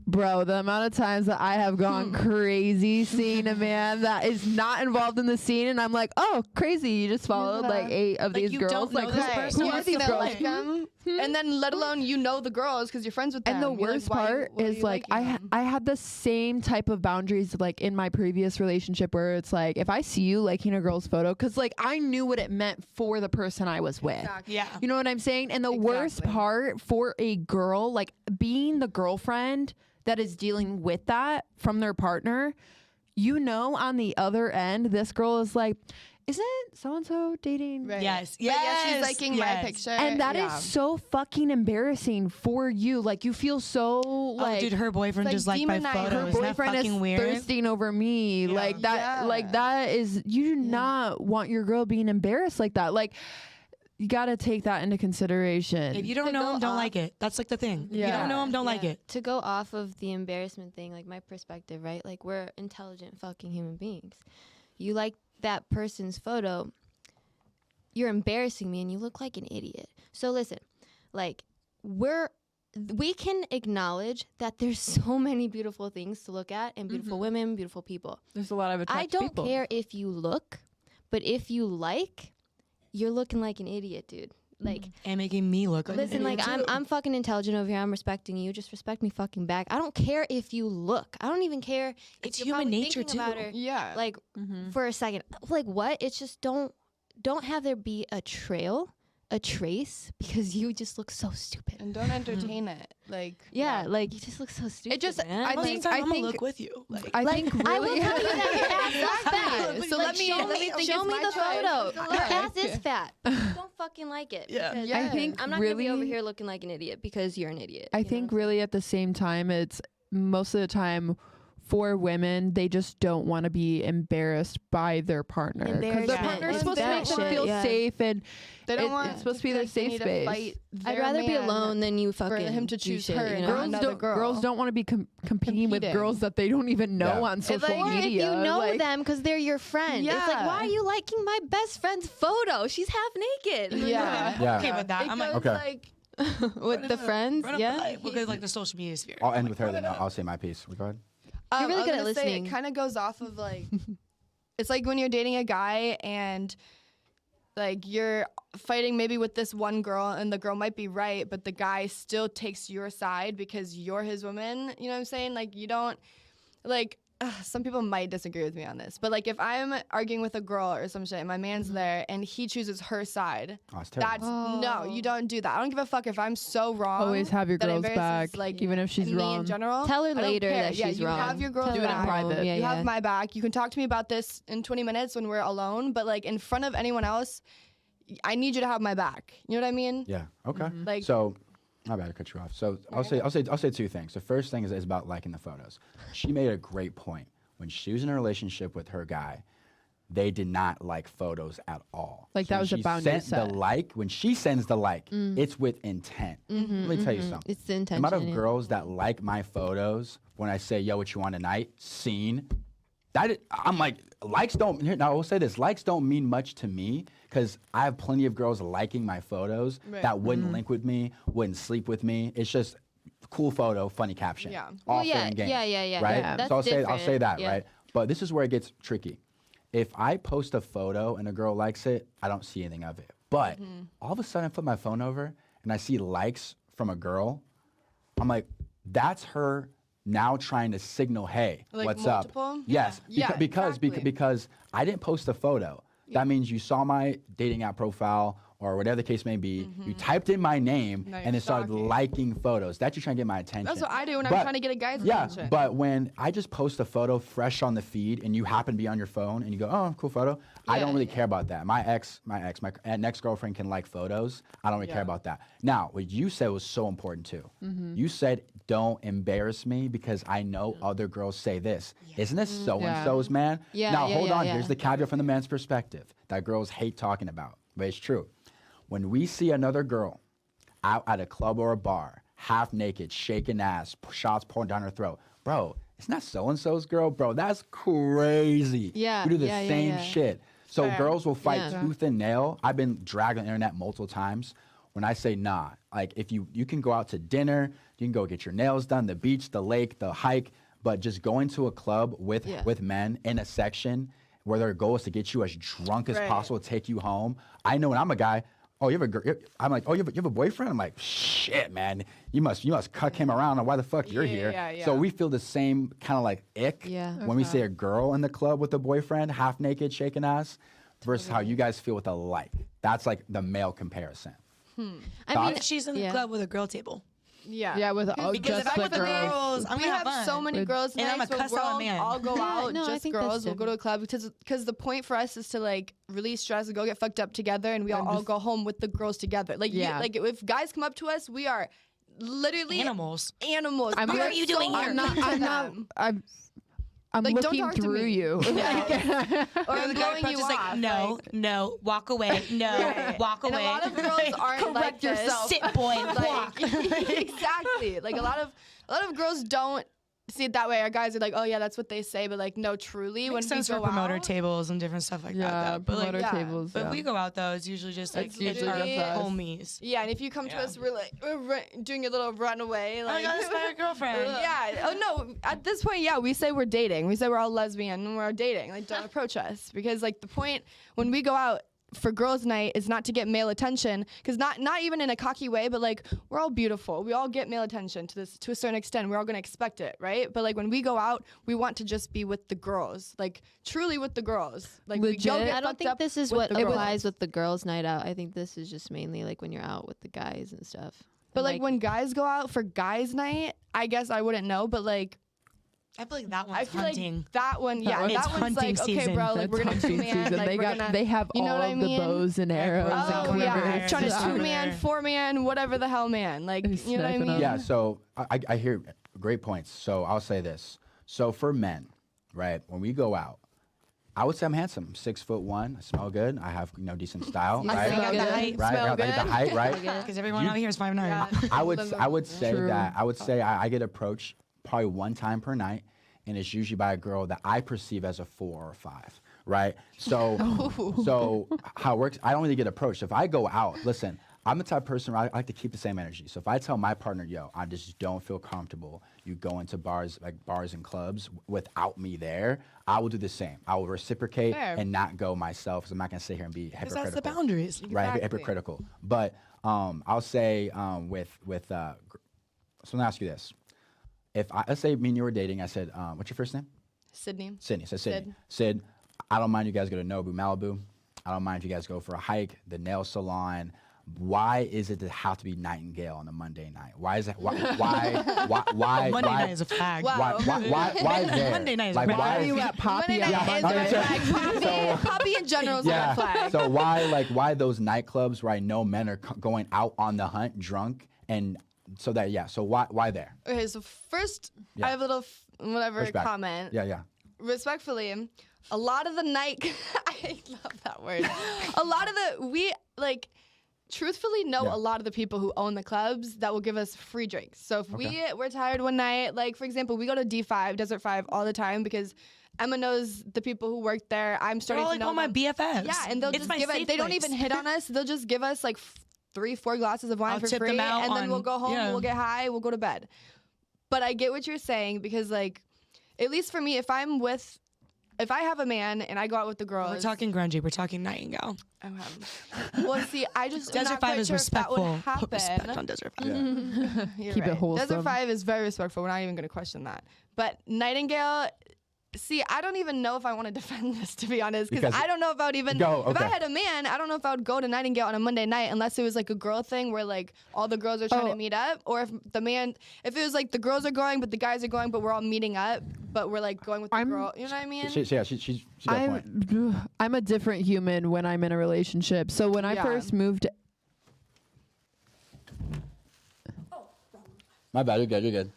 S4: Bro, the amount of times that I have gone crazy seeing a man that is not involved in the scene, and I'm like, oh, crazy! You just followed like 8 of
S5: Like,
S4: these
S5: you
S4: girls.
S5: don't know
S4: Like,
S5: this
S4: who-
S5: person.
S4: who are
S5: Yes,
S4: these
S5: you
S4: girls?
S5: like
S3: them. And then let alone the girls because you're friends with them.
S4: And the
S3: You're like,
S4: worst
S3: why
S4: part
S3: are
S4: is
S3: you
S4: like
S3: liking them?
S4: I had the same type of boundaries like in my previous relationship where it's like if I see you liking a girl's photo, because like I knew what it meant for the person I was with.
S3: Exactly.
S5: Yeah.
S4: You know what I'm saying? And the worst
S3: Exactly.
S4: part for a girl, like being the girlfriend that is dealing with that from their partner, you know, on the other end, this girl is like, isn't so-and-so dating?
S3: Right.
S5: Yes.
S3: But yeah, she's
S5: Yes.
S3: liking my
S5: Yes.
S3: picture.
S4: And that is
S3: yeah.
S4: so fucking embarrassing for you. Like you feel so like
S5: Oh, dude, her boyfriend
S3: like
S5: just liked my
S3: demonize
S5: photo.
S3: her
S4: her
S5: Isn't that
S4: boyfriend is
S5: fucking weird?
S4: thirsting over me.
S5: Yeah.
S4: Like that
S3: Yeah.
S4: like that is you do not want your girl being embarrassed like that. Like you got to take that into consideration.
S5: If you don't
S1: To
S5: know
S1: go
S5: him, don't
S1: off-
S5: like it. That's like the thing. If you
S4: Yeah.
S5: don't know him, don't like
S1: Yeah.
S5: it.
S1: To go off of the embarrassment thing, like my perspective, right? Like we're intelligent fucking human beings. You like that person's photo, you're embarrassing me and you look like an idiot. So listen, like we can acknowledge that there's so many beautiful things to look at and beautiful women, beautiful people.
S4: There's a lot of attractive
S1: I don't
S4: people.
S1: care if you look, but if you like, you're looking like an idiot, dude. Like
S5: And making me look like
S1: listen,
S5: an
S1: like
S5: idiot, too.
S1: I'm fucking intelligent over here. I'm respecting you. Just respect me fucking back. I don't care if you look. I don't even care if
S5: It's
S1: you're
S5: human
S1: probably
S5: nature,
S1: thinking about
S5: too.
S1: her,
S3: Yeah.
S1: like
S4: Mhm.
S1: for a second. Like what? It's just don't have there be a trace because you just look so stupid.
S3: and don't entertain it. Like
S1: Yeah, like you just look so stupid.
S4: just-
S1: man.
S4: I
S5: Most
S4: think-
S5: of the time, I'm gonna
S4: think-
S5: look with you. Like,
S4: I
S1: Like,
S4: think
S1: I will
S4: really
S1: tell you that your ass is fat.
S3: So
S1: Like,
S3: let me think
S1: show
S3: it's
S1: me
S3: my
S1: the
S3: choice.
S1: photo.
S3: It's a
S1: Your
S3: lie.
S1: ass is fat. You don't fucking like it.
S5: Yeah.
S1: because
S3: Yeah.
S4: I think
S1: I'm not gonna be over
S4: really
S1: here looking like an idiot because you're an idiot.
S4: I
S1: you know
S4: think
S1: what I'm
S4: really at the same time, it's most of the time for women, they just don't want to be embarrassed by their partner because their
S1: Embarrassment
S4: partner is
S3: is
S4: supposed to make them
S3: bullshit,
S4: feel
S1: yeah.
S4: safe and
S3: they don't
S4: It-
S3: want
S4: it's supposed to be
S3: feel
S4: their
S3: like they
S4: safe
S3: need to
S4: space.
S3: fight
S1: I'd
S3: their
S1: rather be
S3: man
S1: alone than you fucking
S3: him to
S1: do
S3: choose
S1: shit,
S3: her
S1: you
S3: and
S1: know?
S3: not
S4: girls
S3: another
S4: don't
S3: girl.
S4: girls don't want to be competing with
S3: Competing.
S4: girls that they don't even know
S2: Yeah.
S4: on social
S3: like-
S1: Or
S4: media.
S1: if you know
S4: like,
S1: them because they're your friend. It's like,
S3: Yeah.
S1: why are you liking my best friend's photo? She's half naked.
S3: Yeah.
S2: Yeah.
S5: okay with that.
S3: It
S5: I'm like,
S3: goes
S2: Okay.
S1: With the friends,
S5: run up
S1: yeah.
S5: light, because like the social media sphere.
S2: I'll end with her, then I'll say my piece. Go ahead.
S1: You're really
S3: I was
S1: good at
S3: gonna say,
S1: listening.
S3: It kind of goes off of like, it's like when you're dating a guy and like you're fighting maybe with this one girl and the girl might be right, but the guy still takes your side because you're his woman. You know what I'm saying? Like you don't like. Some people might disagree with me on this, but like if I'm arguing with a girl or some shit and my man's there and he chooses her side,
S2: Oh, it's terrible.
S3: that's no, you don't do that. I don't give a fuck if I'm so wrong.
S4: always have your
S3: that
S4: girl's
S3: embarrasses,
S4: back,
S3: like
S4: even if she's
S3: me
S4: wrong.
S3: in general.
S1: Tell her
S3: I don't
S1: later
S3: care.
S1: that
S3: Yeah,
S1: she's
S3: you
S1: wrong.
S3: have your girl's
S1: Tell
S4: Do it in
S1: her at
S3: back.
S1: home.
S4: private.
S1: Yeah,
S3: You
S1: yeah.
S3: have my back. You can talk to me about this in 20 minutes when we're alone, but like in front of anyone else, I need you to have my back. You know what I mean?
S2: Yeah. Okay.
S3: Like-
S2: So, my bad to cut you off. So I'll say two things. The first thing is about liking the photos. She made a great point. When she was in a relationship with her guy, they did not like photos at all.
S4: Like, that
S2: when
S4: was a
S2: she
S4: boundary
S2: sent
S4: set.
S2: the like. When she sends the like, it's with intent. Let me tell you something.
S1: It's the
S2: The
S1: intention.
S2: amount of
S1: yeah.
S2: girls that like my photos when I say, "Yo, what you want tonight?" Seen. I'm like, likes don't. Here, now I will say this: likes don't mean much to me because I have plenty of girls liking my photos
S3: Right.
S2: that wouldn't link with me, wouldn't sleep with me. It's just cool photo, funny caption.
S3: Yeah.
S2: All
S1: Well, yeah,
S2: fair and game,
S1: yeah,
S2: Right.
S1: yeah. That's
S2: So I'll say
S1: different,
S2: that.
S1: yeah.
S2: Right. But this is where it gets tricky. If I post a photo and a girl likes it, I don't see anything of it. But all of a sudden, I flip my phone over and I see likes from a girl. I'm like, that's her now trying to signal, hey,
S3: Like
S2: what's
S3: multiple?
S2: up? Yes,
S3: Yeah,
S2: because
S3: exactly.
S2: I didn't post a photo. That means you saw my dating app profile or whatever the case may be. You typed in my name
S3: Now
S2: and
S3: you're
S2: then started
S3: stalking.
S2: liking photos. That's you trying to get my attention.
S3: That's what I do when I'm
S2: But-
S3: trying to get a guy's
S2: Yeah,
S3: attention.
S2: but when I just post a photo fresh on the feed and you happen to be on your phone and you go, oh, cool photo, I don't
S1: Yeah,
S2: really
S1: yeah.
S2: care about that. My next girlfriend can like photos. I don't really care
S3: Yeah.
S2: about that. Now, what you said was so important too.
S1: Mm-hmm.
S2: You said, don't embarrass me because I know other girls say this. Isn't this so and so's man?
S1: Yeah,
S2: Now,
S1: yeah,
S2: hold
S1: yeah,
S2: on.
S1: yeah.
S2: Here's the caveat from the man's perspective that girls hate talking about, but it's true. When we see another girl out at a club or a bar, half naked, shaking ass, shots pouring down her throat, bro, isn't that so and so's girl? Bro, that's crazy.
S1: Yeah,
S2: We do the
S1: yeah, yeah,
S2: same
S1: yeah.
S2: shit. So
S3: Fair.
S2: girls will fight
S1: Yeah.
S2: tooth and nail. I've been dragged on the internet multiple times. When I say nah, like if you can go out to dinner, you can go get your nails done, the beach, the lake, the hike, but just going to a club with
S1: Yeah.
S2: men in a section where their goal is to get you as drunk as
S3: Right.
S2: possible, take you home. I know when I'm a guy, oh, you have a girl. I'm like, oh, you have a boyfriend? I'm like, shit, man. You must cuck him around. And why the fuck you're here?
S3: Yeah.
S2: So we feel the same kind of like ick
S1: Yeah.
S2: when we say a girl in the club with a boyfriend, half naked, shaking ass, versus how you guys feel with a like. That's like the male comparison.
S1: I mean,
S2: Thoughts?
S5: She's in the
S1: Yeah.
S5: club with a girl table.
S4: Yeah, with all
S5: Because
S4: just
S5: if I'm
S4: the
S5: with the
S4: girls.
S5: girls, I'm
S3: we
S5: gonna
S3: have
S5: have fun.
S3: so many girls
S5: And I'm
S3: nights
S5: a
S3: where
S5: cuss
S3: we'll
S5: out a man.
S3: all go out,
S1: No, I
S3: just
S1: think that's
S3: girls. We'll go to a
S1: different.
S3: club because the point for us is to like release stress and go get fucked up together, and we all go home with the girls together. Like,
S4: Yeah.
S3: like if guys come up to us, we are literally
S5: Animals.
S3: animals.
S4: I'm
S3: We
S4: like-
S3: are
S5: What are you
S3: so
S5: doing here?
S4: I'm not. I'm not.
S3: them.
S4: I'm
S3: Like, don't
S4: looking
S3: talk to
S4: through
S3: me.
S4: you.
S3: Or I'm
S5: the guy
S3: blowing
S5: approaches
S3: you
S5: like,
S3: off.
S5: no,
S3: like-
S5: no, walk away, no,
S3: Right.
S5: walk
S3: And
S5: away.
S3: a lot of girls aren't like
S4: Correct
S3: this.
S4: yourself.
S5: Sit, boy, walk.
S3: Like, exactly. Like a lot of girls don't see it that way. Our guys are like, oh yeah, that's what they say, but like no, truly, when
S5: Makes
S3: we
S5: sense
S3: go
S5: for promoter
S3: out,
S5: tables and different stuff like
S4: Yeah,
S5: that. Though. But
S4: promoter
S5: like,
S3: yeah.
S4: tables.
S5: but
S4: yeah.
S5: we go out though. It's usually just like
S4: It's usually
S5: our
S3: just us.
S5: homies.
S3: yeah. And if you come to
S5: Yeah.
S3: us, we're like doing a little runaway.
S5: Oh,
S3: Like,
S5: I got my girlfriend.
S3: yeah. Oh no. At this point, yeah, we say we're dating. We say we're all lesbian and we're dating. Like, don't approach us because like the point when we go out for girls' night is not to get male attention, because not even in a cocky way, but like we're all beautiful. We all get male attention to a certain extent. We're all gonna expect it, right? But like when we go out, we want to just be with the girls, like truly with the girls. Like we go
S4: Legit?
S3: get
S1: I don't
S3: fucked
S1: think
S3: up
S1: this is
S3: with
S1: what
S3: the girls.
S1: applies with the girls' night out. I think this is just mainly like when you're out with the guys and stuff.
S3: But
S1: And,
S3: like when guys go out for guys' night, I guess I wouldn't know. But like
S5: I feel like that
S3: I
S5: one's
S3: feel
S5: hunting.
S3: like that one, yeah,
S4: one's
S3: that one's like,
S5: hunting
S3: okay, bro,
S5: season.
S3: like we're gonna
S4: That's
S3: two
S4: hunting
S3: man,
S4: season.
S3: like
S4: They
S3: we're
S4: got.
S3: gonna,
S4: They have
S3: you know
S4: all
S3: what I
S4: of the
S3: mean?
S4: bows and arrows
S3: Oh
S4: and
S3: yeah,
S4: quivers.
S3: trying to
S5: Yeah.
S3: 2-man, 4-man, whatever the hell, man. Like
S4: He's
S3: you know what I
S4: sniping
S3: mean?
S4: up.
S2: Yeah, so I hear great points. So I'll say this. So for men, right, when we go out, I would say I'm handsome. 6'1", I smell good. I have decent style,
S1: You
S2: right?
S1: smell
S5: got the
S1: good.
S5: height.
S2: Right,
S3: Smell
S2: I got the
S3: good.
S2: height, right?
S5: Because everyone
S2: You-
S5: out here is 5'9".
S3: Yeah.
S2: I would say
S4: True.
S2: that I get approached probably one time per night, and it's usually by a girl that I perceive as a 4 or 5, right? So how it works, I don't really get approached. If I go out, listen, I'm the type of person where I like to keep the same energy. So if I tell my partner, yo, I just don't feel comfortable, you go into bars and clubs without me there, I will do the same. I will reciprocate
S3: Fair.
S2: and not go myself, because I'm not gonna sit here and be
S5: Because
S2: hypocritical.
S5: that's the boundaries.
S2: Right,
S3: Exactly.
S2: hypocritical. But I'll say so let me ask you this: let's say me and you were dating, I said, what's your first name?
S3: Sydney.
S2: Sydney. So Sid, I don't mind you guys go to Nobu, Malibu. I don't mind if you guys go for a hike, the nail salon. Why is it to have to be Nightingale on a Monday night? Why is that? Why?
S5: Monday night is a fag.
S3: Wow.
S2: Why there?
S5: Monday night is
S2: like,
S5: red.
S2: why
S4: Why are
S2: is
S4: you
S2: it-
S4: at Poppy
S3: Monday
S4: on
S3: night is
S2: Yeah,
S3: a red
S2: okay.
S3: flag. Poppy in general is a red flag.
S2: So why those nightclubs where I know men are going out on the hunt drunk, and so why there?
S3: Okay, so first
S2: Yeah.
S3: I have a little whatever
S2: Pushback.
S3: comment.
S2: Yeah.
S3: Respectfully, a lot of the night I love that word. A lot of we like truthfully know
S2: Yeah.
S3: a lot of the people who own the clubs that will give us free drinks. So if we're tired one night, like for example, we go to D5, Desert 5 all the time because Emma knows the people who work there. I'm
S5: They're
S3: starting
S5: all
S3: to
S5: like
S3: know
S5: all my
S3: them.
S5: BFFs.
S3: Yeah, and they'll
S5: It's
S3: just
S5: my
S3: give it.
S5: safe
S3: They don't
S5: place.
S3: even hit on us. They'll just give us like 3-4 glasses of wine
S5: I'll
S3: for
S5: tip
S3: free,
S5: them out
S3: and then we'll
S5: on-
S3: go home.
S5: yeah.
S3: We'll get high. We'll go to bed. But I get what you're saying because, like, at least for me, if I have a man and I go out with the girls,
S5: We're talking grungy. We're talking Nightingale.
S3: Well, see, I just I'm
S5: Desert
S3: not
S5: 5
S3: quite
S5: is
S3: sure if that would
S5: respectful. Put respect
S3: happen.
S5: on Desert 5.
S3: You're
S4: Keep it
S3: right.
S4: wholesome.
S3: Desert 5 is very respectful. We're not even going to question that. But Nightingale. See, I don't even know if I want to defend this, to be honest, because
S2: Because-
S3: I don't know if I would even.
S2: Go,
S3: If I
S2: okay.
S3: had a man, I don't know if I would go to Nightingale on a Monday night unless it was like a girl thing where like all the girls are trying
S4: Oh.
S3: to meet up, or if it was like the girls are going but the guys are going, but we're all meeting up, but we're like going with the girl. You know what I mean?
S2: She's got a point.
S4: I'm a different human when I'm in a relationship. So when I
S3: Yeah.
S4: first moved,
S2: My bad. You're good.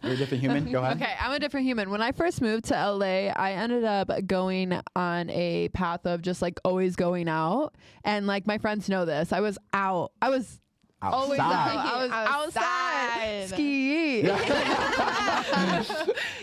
S2: You're a different human. Go ahead.
S4: okay, I'm a different human. When I first moved to LA, I ended up going on a path of just like always going out, and like my friends know this. I was out. I was always out.
S2: Outside.
S4: I was outside
S3: Outside.
S4: skiing.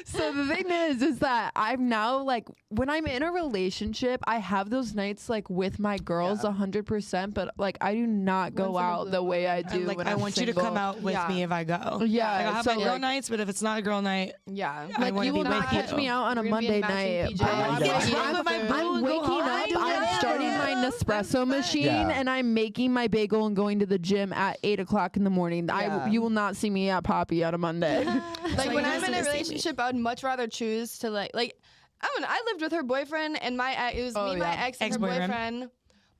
S4: So the thing is that I'm now like when I'm in a relationship, I have those nights like with my girls 100%, but like I do not go
S3: Once in a
S4: out
S3: blue
S4: the way I
S3: moon.
S4: do.
S5: Like
S4: when
S5: I
S4: I'm
S5: want you to
S4: single.
S5: come out with
S3: Yeah.
S5: me if I go.
S4: Yeah,
S5: Like, I'll have
S4: so,
S5: my girl
S4: like-
S5: nights, but if it's not a girl night,
S3: Yeah.
S5: I
S4: Like
S5: wanna
S4: you will
S5: be
S4: not
S5: with
S4: catch
S5: you.
S4: me out on a
S3: We're gonna be in
S4: Monday
S3: matching
S4: night.
S3: PJs.
S2: I get
S3: Waking
S2: drunk
S3: up
S5: with my
S3: food.
S5: boo
S4: I'm
S5: and go
S4: waking
S5: home.
S4: up.
S5: Yeah.
S4: I'm starting my Nespresso machine,
S2: Yeah.
S4: and I'm making my bagel and going to the gym at 8:00 in the morning.
S3: Yeah.
S4: You will not see me at Poppy on a Monday.
S3: Like
S5: why
S3: when
S5: you
S3: I'm
S5: guys
S3: in a
S5: didn't see me.
S3: relationship, I would much rather choose to like I don't know. I lived with her boyfriend and it was
S4: Oh,
S3: me, my
S4: yeah.
S3: ex, and her
S5: Ex-boyfriend.
S3: boyfriend.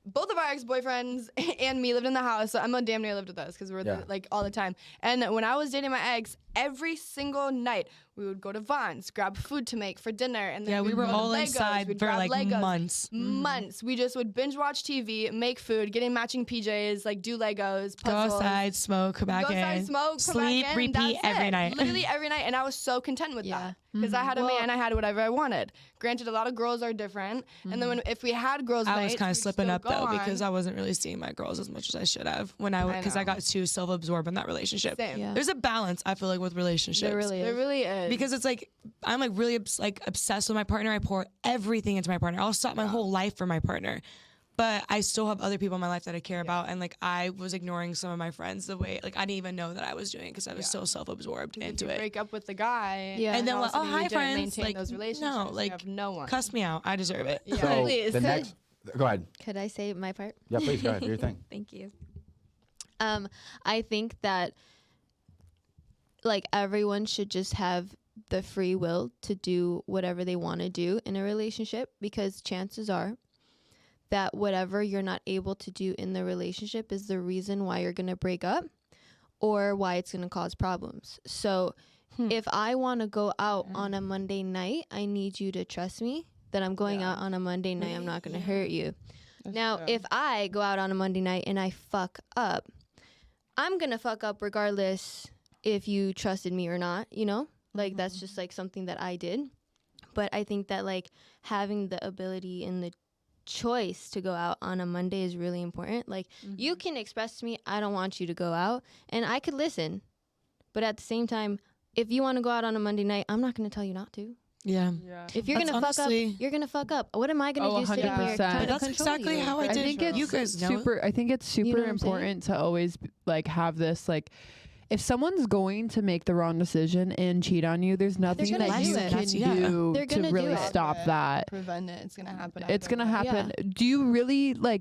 S3: Both of our ex-boyfriends and me lived in the house, so Emma damn near lived with us because we're
S2: Yeah.
S3: like all the time. And when I was dating my ex, every single night we would go to Vaughn's, grab food to make for dinner, and then
S5: Yeah, we
S3: would
S5: were
S3: go to
S5: all
S3: Legos.
S5: inside
S3: We'd
S5: for
S3: grab
S5: like
S3: Legos.
S5: months.
S3: Months. We just would binge watch TV, make food, getting matching PJs, like do Legos,
S5: Go
S3: puzzles.
S5: outside, smoke, come back
S3: Go outside,
S5: in,
S3: smoke, come
S5: sleep,
S3: back in,
S5: repeat
S3: that's
S5: every
S3: it.
S5: night.
S3: Literally every night, and I was so content with
S1: Yeah.
S3: that because I had a
S1: Well-
S3: man, I had whatever I wanted. Granted, a lot of girls are different, and then if we had girls'
S5: I
S3: nights,
S5: was kind of
S3: we'd
S5: slipping
S3: still
S5: up
S3: go
S5: though
S3: on.
S5: because I wasn't really seeing my girls as much as I should have when because I
S3: know.
S5: got too self-absorbed in that relationship.
S3: Same.
S1: Yeah.
S5: There's a balance I feel like with relationships.
S1: There really
S3: There
S1: is.
S3: really is
S5: because it's like I'm like really obsessed with my partner. I pour everything into my partner. I'll stop my whole life for my partner. But I still have other people in my life that I care about, and like I was ignoring some of my friends the way like I didn't even know that I was doing because I was so self-absorbed
S3: if
S5: into
S3: you
S5: it.
S3: break up with the guy,
S1: Yeah.
S5: And then
S3: all of
S5: like,
S3: a
S5: oh
S3: sudden you
S5: hi
S3: didn't
S5: friends,
S3: maintain
S5: like
S3: those relationships,
S5: no,
S3: you
S5: like
S3: have no one.
S5: cuss me out. I deserve it.
S3: Yeah.
S2: So
S1: Please.
S2: the next, go ahead.
S1: Could I say my part?
S2: Yeah, please go ahead. Do your thing.
S1: Thank you. I think that like everyone should just have the free will to do whatever they want to do in a relationship, because chances are that whatever you're not able to do in the relationship is the reason why you're going to break up or why it's going to cause problems. So if I want to go out on a Monday night, I need you to trust me that I'm going out on a Monday night. I'm not going to hurt you. Now, if I go out on a Monday night and I fuck up, I'm going to fuck up regardless if you trusted me or not, you know? Like, that's just, like, something that I did. But I think that, like, having the ability and the choice to go out on a Monday is really important. Like, you can express to me, I don't want you to go out, and I could listen. But at the same time, if you want to go out on a Monday night, I'm not going to tell you not to.
S5: Yeah.
S3: Yeah.
S1: If you're
S5: That's
S1: going to fuck up,
S5: honestly-
S1: you're going to fuck up. What am I going to
S4: Oh,
S1: do sitting here
S4: 100%.
S1: trying
S5: But
S1: to
S5: that's
S1: control
S5: exactly
S1: you?
S5: how I
S4: I
S5: did.
S4: think it's
S5: You guys know it.
S4: super. I think it's super
S1: know what I'm saying?
S4: important to always like have this like. If someone's going to make the wrong decision and cheat on you, there's nothing
S1: gonna
S4: that
S1: do
S4: you
S1: it.
S4: can
S5: Yeah.
S4: do
S1: They're
S4: to
S1: gonna do
S4: really
S1: it.
S4: stop that.
S3: Prevent it. It's gonna happen.
S4: It's gonna
S3: after.
S4: happen. Do you really like?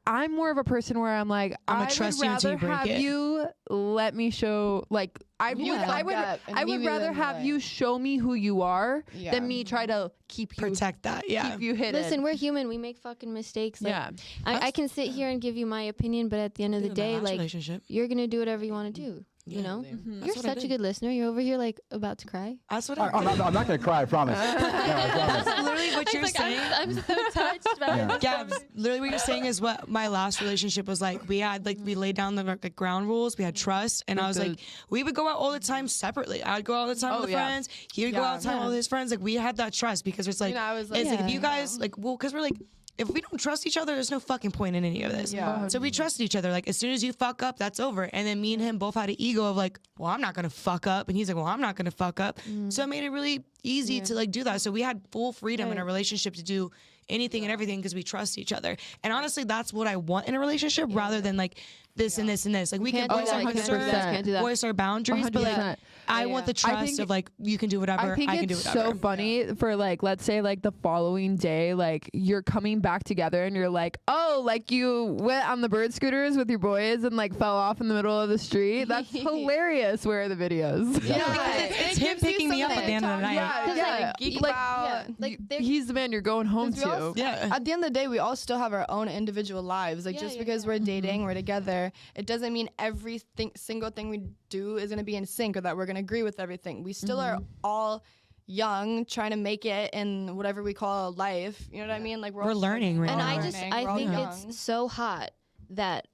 S4: I'm more of a person where I'm like,
S5: I'ma
S4: I
S5: trust
S4: would
S5: you until
S4: rather
S5: you break
S4: have
S5: it.
S4: you let me show like I would
S1: Yeah.
S4: I would
S3: Fuck up and
S4: I would
S3: leave you
S4: rather
S3: in
S4: have
S3: the
S4: you
S3: way.
S4: show me who you are
S3: Yeah.
S4: than me try to keep you
S5: Protect that. Yeah.
S4: keep you hidden.
S1: Listen, we're human. We make fucking mistakes. Like,
S4: yeah.
S1: I can sit here and give you my opinion, but at the end of the
S5: In my
S1: day,
S5: last
S1: like,
S5: relationship.
S1: you're going to do whatever you want to do. You
S5: Yeah.
S1: know?
S3: Mm-hmm.
S1: You're
S5: That's what I
S1: such a
S5: did.
S1: good listener. You're over here, like, about to cry.
S5: That's what
S2: I'm not going to cry, I promise. No, I promise.
S5: That's literally what you're saying.
S1: I'm so touched by
S2: Yeah.
S5: Yeah, literally what you're saying is what my last relationship was like. We had like we laid down the ground rules. We had trust, and I was like, we would go out all the time separately. I'd go all the time
S4: Oh,
S5: with
S4: yeah.
S5: friends. He would go out all the time with his friends. Like we had that trust because it's like,
S3: You know, I was like,
S5: it's like if
S1: Yeah.
S5: you guys like, well, because we're like. If we don't trust each other, there's no fucking point in any of this.
S3: Yeah.
S5: So we trusted each other. Like as soon as you fuck up, that's over. And then me and him both had an ego of like, well, I'm not gonna fuck up, and he's like, well, I'm not gonna fuck up. So it made it really easy to like do that. So we had full freedom in a relationship to do anything and everything because we trust each other. And honestly, that's what I want in a relationship rather than like this and this and this. Like we can
S1: Can't do
S5: voice
S1: that,
S5: our
S1: can't do
S5: concerns,
S1: that, can't do that.
S5: voice our boundaries, but like
S4: 100%.
S5: I want the
S4: I
S5: trust
S4: think-
S5: of like you can do whatever.
S4: I think
S5: can do
S4: it's
S5: whatever.
S4: so funny for like, let's say like the following day, like you're coming back together and you're like, oh, like you went on the bird scooters with your boys and like fell off in the middle of the street. That's hilarious. Where are the videos?
S5: It's him picking me up at the end of the night.
S4: Yeah,
S3: geek
S4: like,
S3: about.
S1: Like, they're
S4: he's the man you're going home
S3: 'Cause we all
S4: to.
S5: Yeah.
S3: At the end of the day, we all still have our own individual lives. Like
S1: Yeah,
S3: just
S1: yeah,
S3: because
S1: yeah.
S3: we're dating, we're together, it doesn't mean everything, single thing we do is gonna be in sync or that we're gonna agree with everything. We still are all young, trying to make it in whatever we call life. You know what I mean? Like
S5: We're
S3: all
S5: learning right
S1: and
S5: now.
S1: I
S3: learning,
S1: just,
S3: we're
S1: I
S3: all
S1: think
S3: young.
S1: it's so hot that,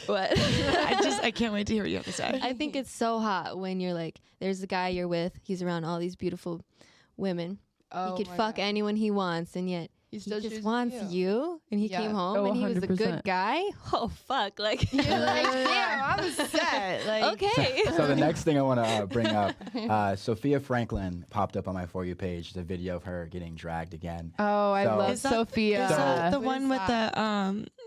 S1: what?
S5: I can't wait to hear what you have to say.
S1: I think it's so hot when you're like, there's a guy you're with, he's around all these beautiful women.
S3: Oh
S1: he could
S3: my
S1: fuck
S3: God.
S1: anyone he wants, and yet
S3: He
S1: He
S3: still
S1: just
S3: chooses
S1: wants you, and he
S3: Yeah.
S1: came home
S4: Oh,
S1: and he was a
S4: 100%.
S1: good guy. Oh fuck! Like,
S3: You're like, damn, I'm set. Like,
S1: okay.
S2: So the next thing I want to bring up, Sophia Franklin popped up on my For You page. The video of her getting dragged again.
S4: Oh, I
S2: So-
S4: love
S5: Is that-
S4: Sophia.
S5: Is that the
S3: What
S5: one
S3: is
S5: with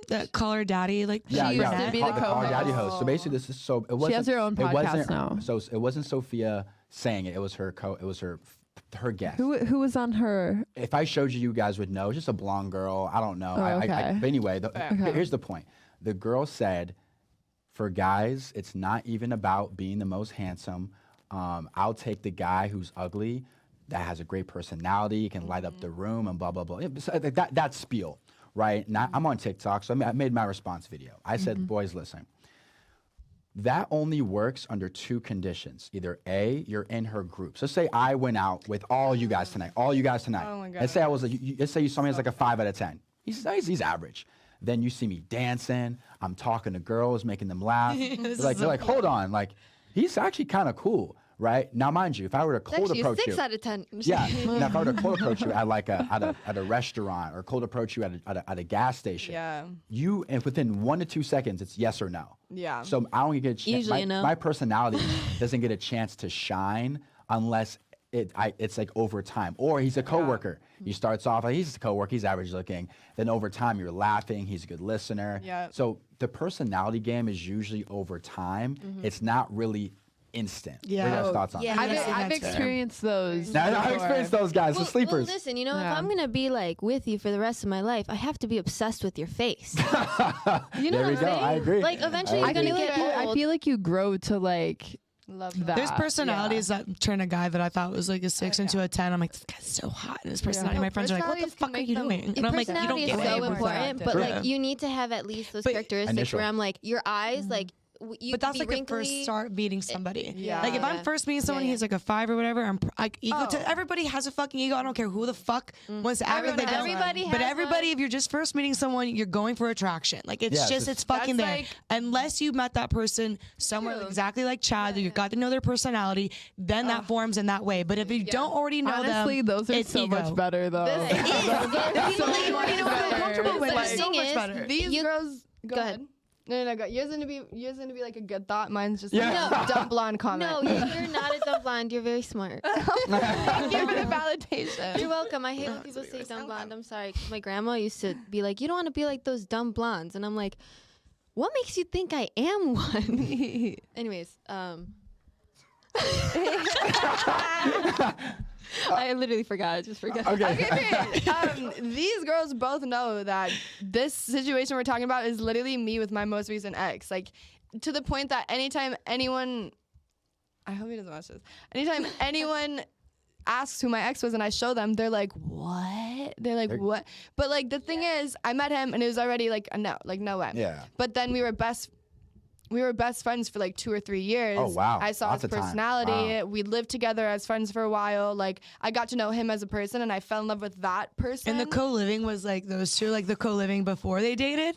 S5: the Call Her Daddy? Like
S2: Yeah,
S4: She
S2: yeah.
S4: used to be
S2: Call-
S4: the
S2: Call Her Daddy
S4: co-host.
S2: host. So basically, this is so. It wasn't,
S4: has her own
S2: it
S4: podcast
S2: wasn't,
S4: now.
S2: So it wasn't Sophia saying it. It was her. It was her guest.
S4: Who was on her?
S2: If I showed you, you guys would know. It's just a blonde girl. I don't know.
S4: Oh, okay.
S2: But anyway,
S3: Okay.
S2: here's the point. The girl said, for guys, it's not even about being the most handsome. I'll take the guy who's ugly, that has a great personality, can light up the room, and blah blah blah. That spiel, right? Now, I'm on TikTok, so I made my response video. I said, boys, listen. That only works under two conditions. Either A, you're in her group. So say I went out with all you guys tonight.
S3: Oh my
S2: Let's say I was let's say you saw me as like a 5 out of 10. He's average. Then you see me dancing. I'm talking to girls, making them laugh. They're like, hold on, like he's actually kind of cool, right? Now, mind you, if I were to cold
S1: Actually,
S2: approach
S1: 6
S2: you,
S1: out of 10.
S2: yeah. Now, if I were to cold approach you at like at a restaurant or cold approach you at a gas station,
S3: Yeah.
S2: you and within 1 to 2 seconds, it's yes or no.
S3: Yeah.
S2: So I don't get a chance.
S1: Usually a no.
S2: My personality doesn't get a chance to shine unless it's like over time. Or he's a coworker. He starts off like he's a coworker. He's average looking. Then over time, you're laughing. He's a good listener.
S3: Yeah.
S2: So the personality game is usually over time. It's not really instant. What are your guys' thoughts on
S1: yeah.
S2: that?
S4: I've
S5: that's fair.
S4: experienced those.
S2: Now, I've
S4: before.
S2: experienced those guys, the
S1: Well,
S2: sleepers.
S1: listen, you know,
S4: Yeah.
S1: if I'm gonna be like with you for the rest of my life, I have to be obsessed with your face. You know
S2: There
S1: what
S2: we
S1: I'm
S2: go.
S1: saying?
S2: I agree.
S1: Like eventually
S2: I
S1: you're gonna
S2: agree.
S1: get
S4: I
S1: old.
S4: feel like you grow to like
S3: Love
S4: that.
S5: There's
S4: Yeah.
S5: personalities that turn a guy that I thought was like a 6 into a 10. I'm like, this guy's so hot. And his personality,
S1: No,
S5: my friends are like, what the
S3: personalities can
S5: fuck are
S3: make
S5: you
S3: them-
S5: doing? And I'm like, you don't
S1: personality
S5: get
S1: is
S5: it.
S1: so
S3: Sure.
S1: important, but
S2: Sure.
S1: like you need to have at least those
S5: But-
S1: characteristics
S2: Initial.
S1: where I'm like your eyes, like you
S5: But that's
S1: be
S5: like
S1: wrinkly.
S5: the first start meeting somebody.
S3: Yeah.
S5: Like if I'm first meeting someone,
S1: yeah.
S5: he's like a 5 or whatever. I'm like ego.
S3: Oh.
S5: Everybody has a fucking ego. I don't care who the fuck wants to act like they don't.
S1: Everybody
S5: But
S1: has
S5: everybody,
S1: one.
S5: if you're just first meeting someone, you're going for attraction. Like it's
S2: Yes,
S5: just
S2: it's-
S5: it's fucking
S3: That's
S5: there.
S3: like-
S5: Unless you met that person somewhere
S3: True.
S5: exactly like Chad, that you got to know their personality, then that forms in that way. But if you don't already know
S4: Honestly,
S5: them,
S4: those are
S5: it's
S4: so
S5: ego.
S4: much better though.
S1: This is.
S5: People that you already know and feel comfortable with.
S1: But
S5: It's
S1: the
S5: so
S1: thing
S5: much
S1: is,
S5: better.
S3: These
S1: You-
S3: girls. Go
S1: go
S3: ahead.
S1: ahead.
S3: No, go. Yours gonna be like a good thought. Mine's just
S2: Yeah.
S3: like a dumb blonde comment.
S1: No, you're not a dumb blonde. You're very smart.
S3: Thank you for the validation.
S1: You're welcome. I hate when people say dumb blonde. I'm sorry. 'Cause my grandma used to be like, you don't want to be like those dumb blondes. And I'm like, what makes you think I am one? Anyways, I literally forgot. I just forgot.
S2: Okay.
S3: These girls both know that this situation we're talking about is literally me with my most recent ex. Like, to the point that anytime anyone, I hope he doesn't watch this. Anytime anyone asks who my ex was and I show them, they're like, what? They're like,
S2: They're-
S3: what? But like the thing is, I met him and it was already like a no, like no way.
S2: Yeah.
S3: But then we were best friends for like 2 or 3 years.
S2: Oh, wow.
S3: I saw
S2: Lots
S3: his
S2: of time.
S3: personality.
S2: Wow.
S3: We lived together as friends for a while. Like I got to know him as a person and I fell in love with that person.
S5: And the co-living was like those two, like the co-living before they dated.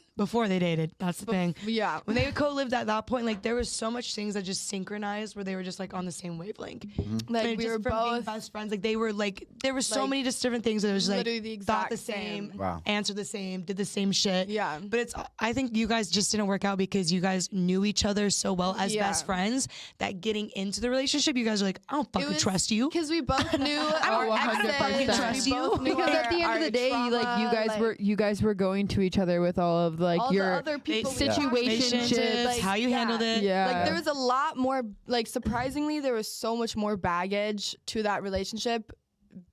S5: That's the thing.
S3: yeah.
S5: When they co-lived at that point, like there was so much things that just synchronized where they were just like on the same wavelength.
S3: Like
S5: And
S3: we
S5: just
S3: were
S5: from being
S3: both
S5: best friends. Like they were like there were so
S3: like,
S5: many just different things that it was like
S3: literally the
S5: thought
S3: exact
S5: the same,
S3: same.
S2: Wow.
S5: answered the same, did the same shit.
S3: Yeah.
S5: But it's I think you guys just didn't work out because you guys knew each other so well as
S3: Yeah.
S5: best friends that getting into the relationship, you guys are like, I don't fucking trust you.
S3: Because we both knew our
S4: don't
S3: exes.
S4: fucking
S5: trust
S3: We
S5: you.
S3: both knew
S4: Because at
S3: our-
S4: the end of
S3: our
S4: the day, like you
S3: trauma,
S4: guys
S3: like,
S4: you guys were going to each other with all of like
S3: all the
S4: your
S3: other people we
S4: situationships,
S3: talked to,
S5: like, how you handled it.
S4: Yeah.
S3: Like there was a lot more, like surprisingly, there was so much more baggage to that relationship.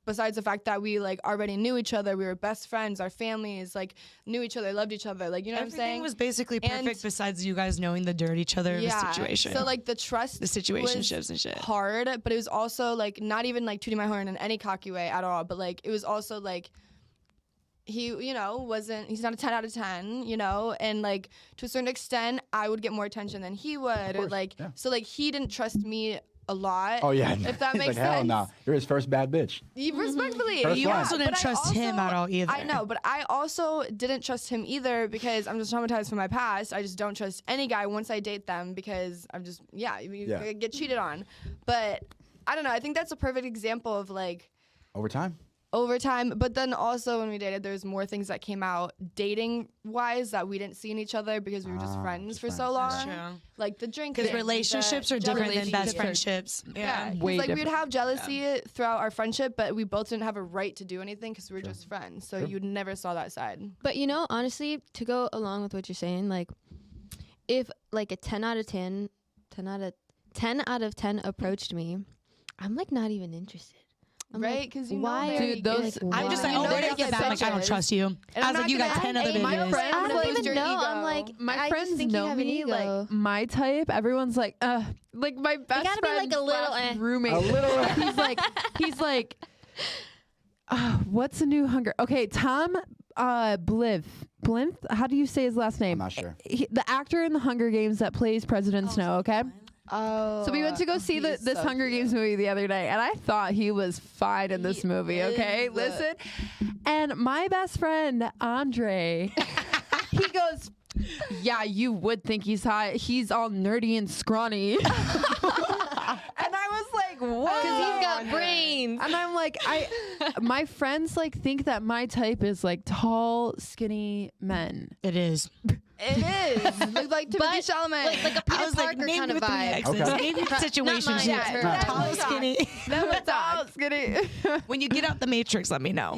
S3: Besides the fact that we like already knew each other, we were best friends, our families like knew each other, loved each other. Like you know
S5: Everything
S3: what I'm saying?
S5: was basically perfect
S3: And-
S5: besides you guys knowing the dirt each other of the situation.
S3: So like the trust,
S5: The situationships
S3: was
S5: and shit.
S3: hard, but it was also like not even like tooting my horn in any cocky way at all. But like it was also like he, you know, he's not a 10 out of 10, you know, and like to a certain extent, I would get more attention than he would, or
S2: course,
S3: like
S2: yeah.
S3: so like he didn't trust me a lot.
S2: Oh yeah.
S3: If that
S2: He's
S3: makes
S2: like, hell
S3: sense.
S2: no. You're his first bad bitch.
S3: Respectfully,
S2: First
S5: You
S2: one.
S5: also didn't
S3: but I
S5: trust him at all either.
S3: I know, but I also didn't trust him either because I'm just traumatized from my past. I just don't trust any guy once I date them because I'm just you get cheated on. But I don't know. I think that's a perfect example of like
S2: Over time.
S3: over time. But then also when we dated, there's more things that came out dating wise that we didn't see in each other because we were just friends for so long.
S5: That's true.
S3: Like the drink.
S5: Because relationships are different than best friendships.
S3: Yeah, 'cause,
S4: Way
S3: like we'd
S4: different.
S3: have jealousy throughout our friendship, but we both didn't have a right to do anything because we were just friends. So you never saw that side.
S1: But you know, honestly, to go along with what you're saying, like if like a 10 out of 10 approached me, I'm like not even interested. I'm
S3: Right?
S1: like,
S3: Because you
S1: why
S3: know
S1: are
S3: they're-
S4: Dude, those-
S1: like,
S5: I'm just
S1: why?
S5: like, oh,
S3: know
S5: they're
S3: they
S5: gonna
S3: get
S5: get back. Like, I don't
S3: bitches.
S5: trust you.
S3: And
S5: I
S3: I'm
S5: was like,
S3: not
S5: you got
S3: gonna-
S5: 10 other
S3: hey, my
S5: bitches.
S3: friend-
S1: I
S3: I'm
S1: don't
S3: gonna
S1: even
S3: boost your
S1: know. I'm
S3: ego.
S1: like,
S4: My
S1: I
S4: friends
S1: just think you
S4: know
S1: have an
S4: me
S1: ego.
S4: like my type. Everyone's like my best
S1: gotta be,
S4: friend
S1: like, a little,
S4: slash
S1: eh.
S4: roommate.
S2: A little.
S4: he's like, what's the new hunger? Okay, Tom Blyth. How do you say his last
S2: I'm
S4: name?
S2: not sure.
S4: The actor in the Hunger Games that plays President Snow. Okay.
S3: Oh.
S4: So we went to go see this Hunger Games movie the other day, and I thought he was fine in this movie. Okay,
S3: is.
S4: listen. And my best friend Andre, he goes, "Yeah, you would think he's hot. He's all nerdy and scrawny." And I was like, "What?"
S1: Because he's got brains.
S4: And I'm like, my friends like think that my type is like tall, skinny men.
S5: It is.
S3: It is. Look like Timothy
S1: But,
S3: Chalamet.
S1: like a Peter
S5: I was like,
S1: Parker
S5: name
S1: kind
S5: me
S1: of
S5: the three
S1: vibe.
S5: exes.
S2: Okay.
S5: Name me the situation.
S1: mine,
S3: yeah,
S1: her.
S3: her.
S5: Tall, skinny.
S4: Tall, skinny.
S5: When you get out the Matrix, let me know.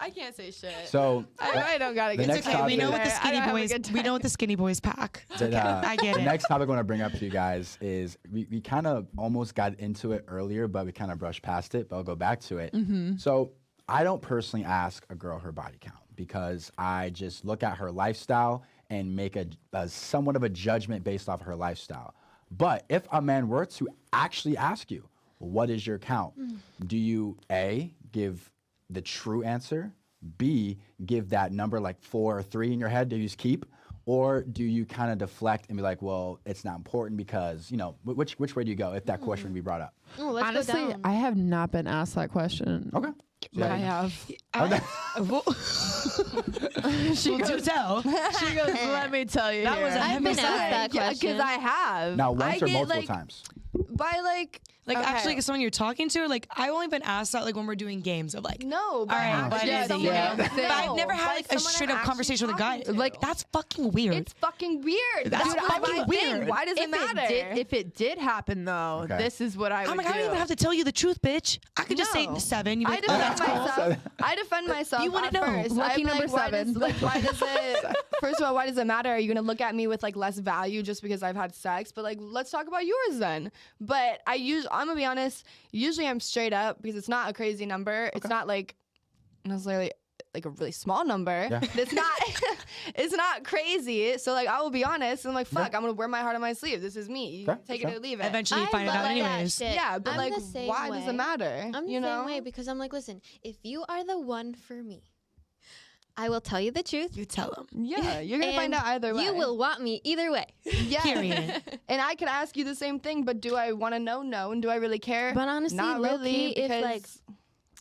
S3: I can't say shit.
S2: So
S3: I don't gotta
S2: the
S3: get
S2: next
S3: okay.
S5: Okay, we know
S2: topic-
S5: what the
S3: I
S5: skinny
S3: don't have a
S5: boys.
S3: good
S5: We know what the skinny boys pack. It's
S2: that,
S5: okay. I get
S2: the
S5: it.
S2: next topic I want to bring up to you guys is we kind of almost got into it earlier, but we kind of brushed past it. But I'll go back to it. So I don't personally ask a girl her body count because I just look at her lifestyle and make a somewhat of a judgment based off her lifestyle. But if a man were to actually ask you, what is your count? Do you A, give the true answer? B, give that number like 4 or 3 in your head that you just keep? Or do you kind of deflect and be like, well, it's not important because, you know, which way do you go if that question would be brought up?
S1: Oh, let's
S4: Honestly,
S1: go down.
S4: I have not been asked that question.
S2: Okay.
S4: I have.
S5: She do tell.
S4: She goes, let me tell you.
S5: That was a
S1: I've
S5: heavy
S1: been
S5: sigh.
S1: asked that question.
S4: Because I have.
S2: Now, once
S3: I
S2: or
S3: get,
S2: multiple
S3: like,
S2: times?
S3: by like
S5: Like
S3: okay.
S5: actually, like someone you're talking to, or like I've only been asked that like when we're doing games of like.
S3: No, but
S5: All right,
S3: actually
S5: but
S3: someone
S5: yeah.
S3: else-
S5: But I've
S3: No,
S5: never had
S3: by
S5: like a
S3: someone I'm
S5: straight up
S3: actually
S5: conversation with a guy.
S3: talking to.
S5: Like that's fucking weird.
S3: It's fucking weird.
S5: That's
S3: Dude, I
S5: fucking
S3: like
S5: weird.
S3: think, why does it matter?
S4: If it did happen, though,
S2: Okay.
S4: this is what I would
S5: I'm like,
S4: do.
S5: I don't even have to tell you the truth, bitch. I could just say
S3: No.
S5: 7. You'd be
S3: I
S5: like, oh,
S3: defend
S5: that's cool.
S3: myself. I defend myself.
S5: You wouldn't
S3: at
S5: know.
S3: First.
S4: Lucky
S3: I'm
S4: number
S3: like, why
S4: 7.
S3: does, like, why does it? First of all, why does it matter? Are you gonna look at me with like less value just because I've had sex? But like, let's talk about yours then. But I'm gonna be honest. Usually, I'm straight up because it's not a crazy number. It's not like necessarily like a really small number.
S2: Yeah.
S3: It's not. It's not crazy. So like, I will be honest. I'm like, fuck. I'm gonna wear my heart on my sleeve. This is me.
S2: Okay,
S3: Take
S2: okay.
S3: it or leave it.
S5: Eventually, you
S1: I
S5: find it out
S1: love that
S5: anyways.
S1: shit.
S3: Yeah, but
S1: I'm
S3: like,
S1: the same
S3: why does
S1: way.
S3: it matter?
S1: I'm the
S3: you know?
S1: same way because I'm like, listen, if you are the one for me, I will tell you the truth.
S5: You tell them.
S3: Yeah, you're gonna find
S1: and
S3: out either way.
S1: You will want me either way.
S3: Yeah.
S5: Period.
S3: And I could ask you the same thing, but do I want to know? No. And do I really care?
S1: But honestly,
S3: not
S1: low
S3: really.
S1: key, if,
S3: because
S1: like,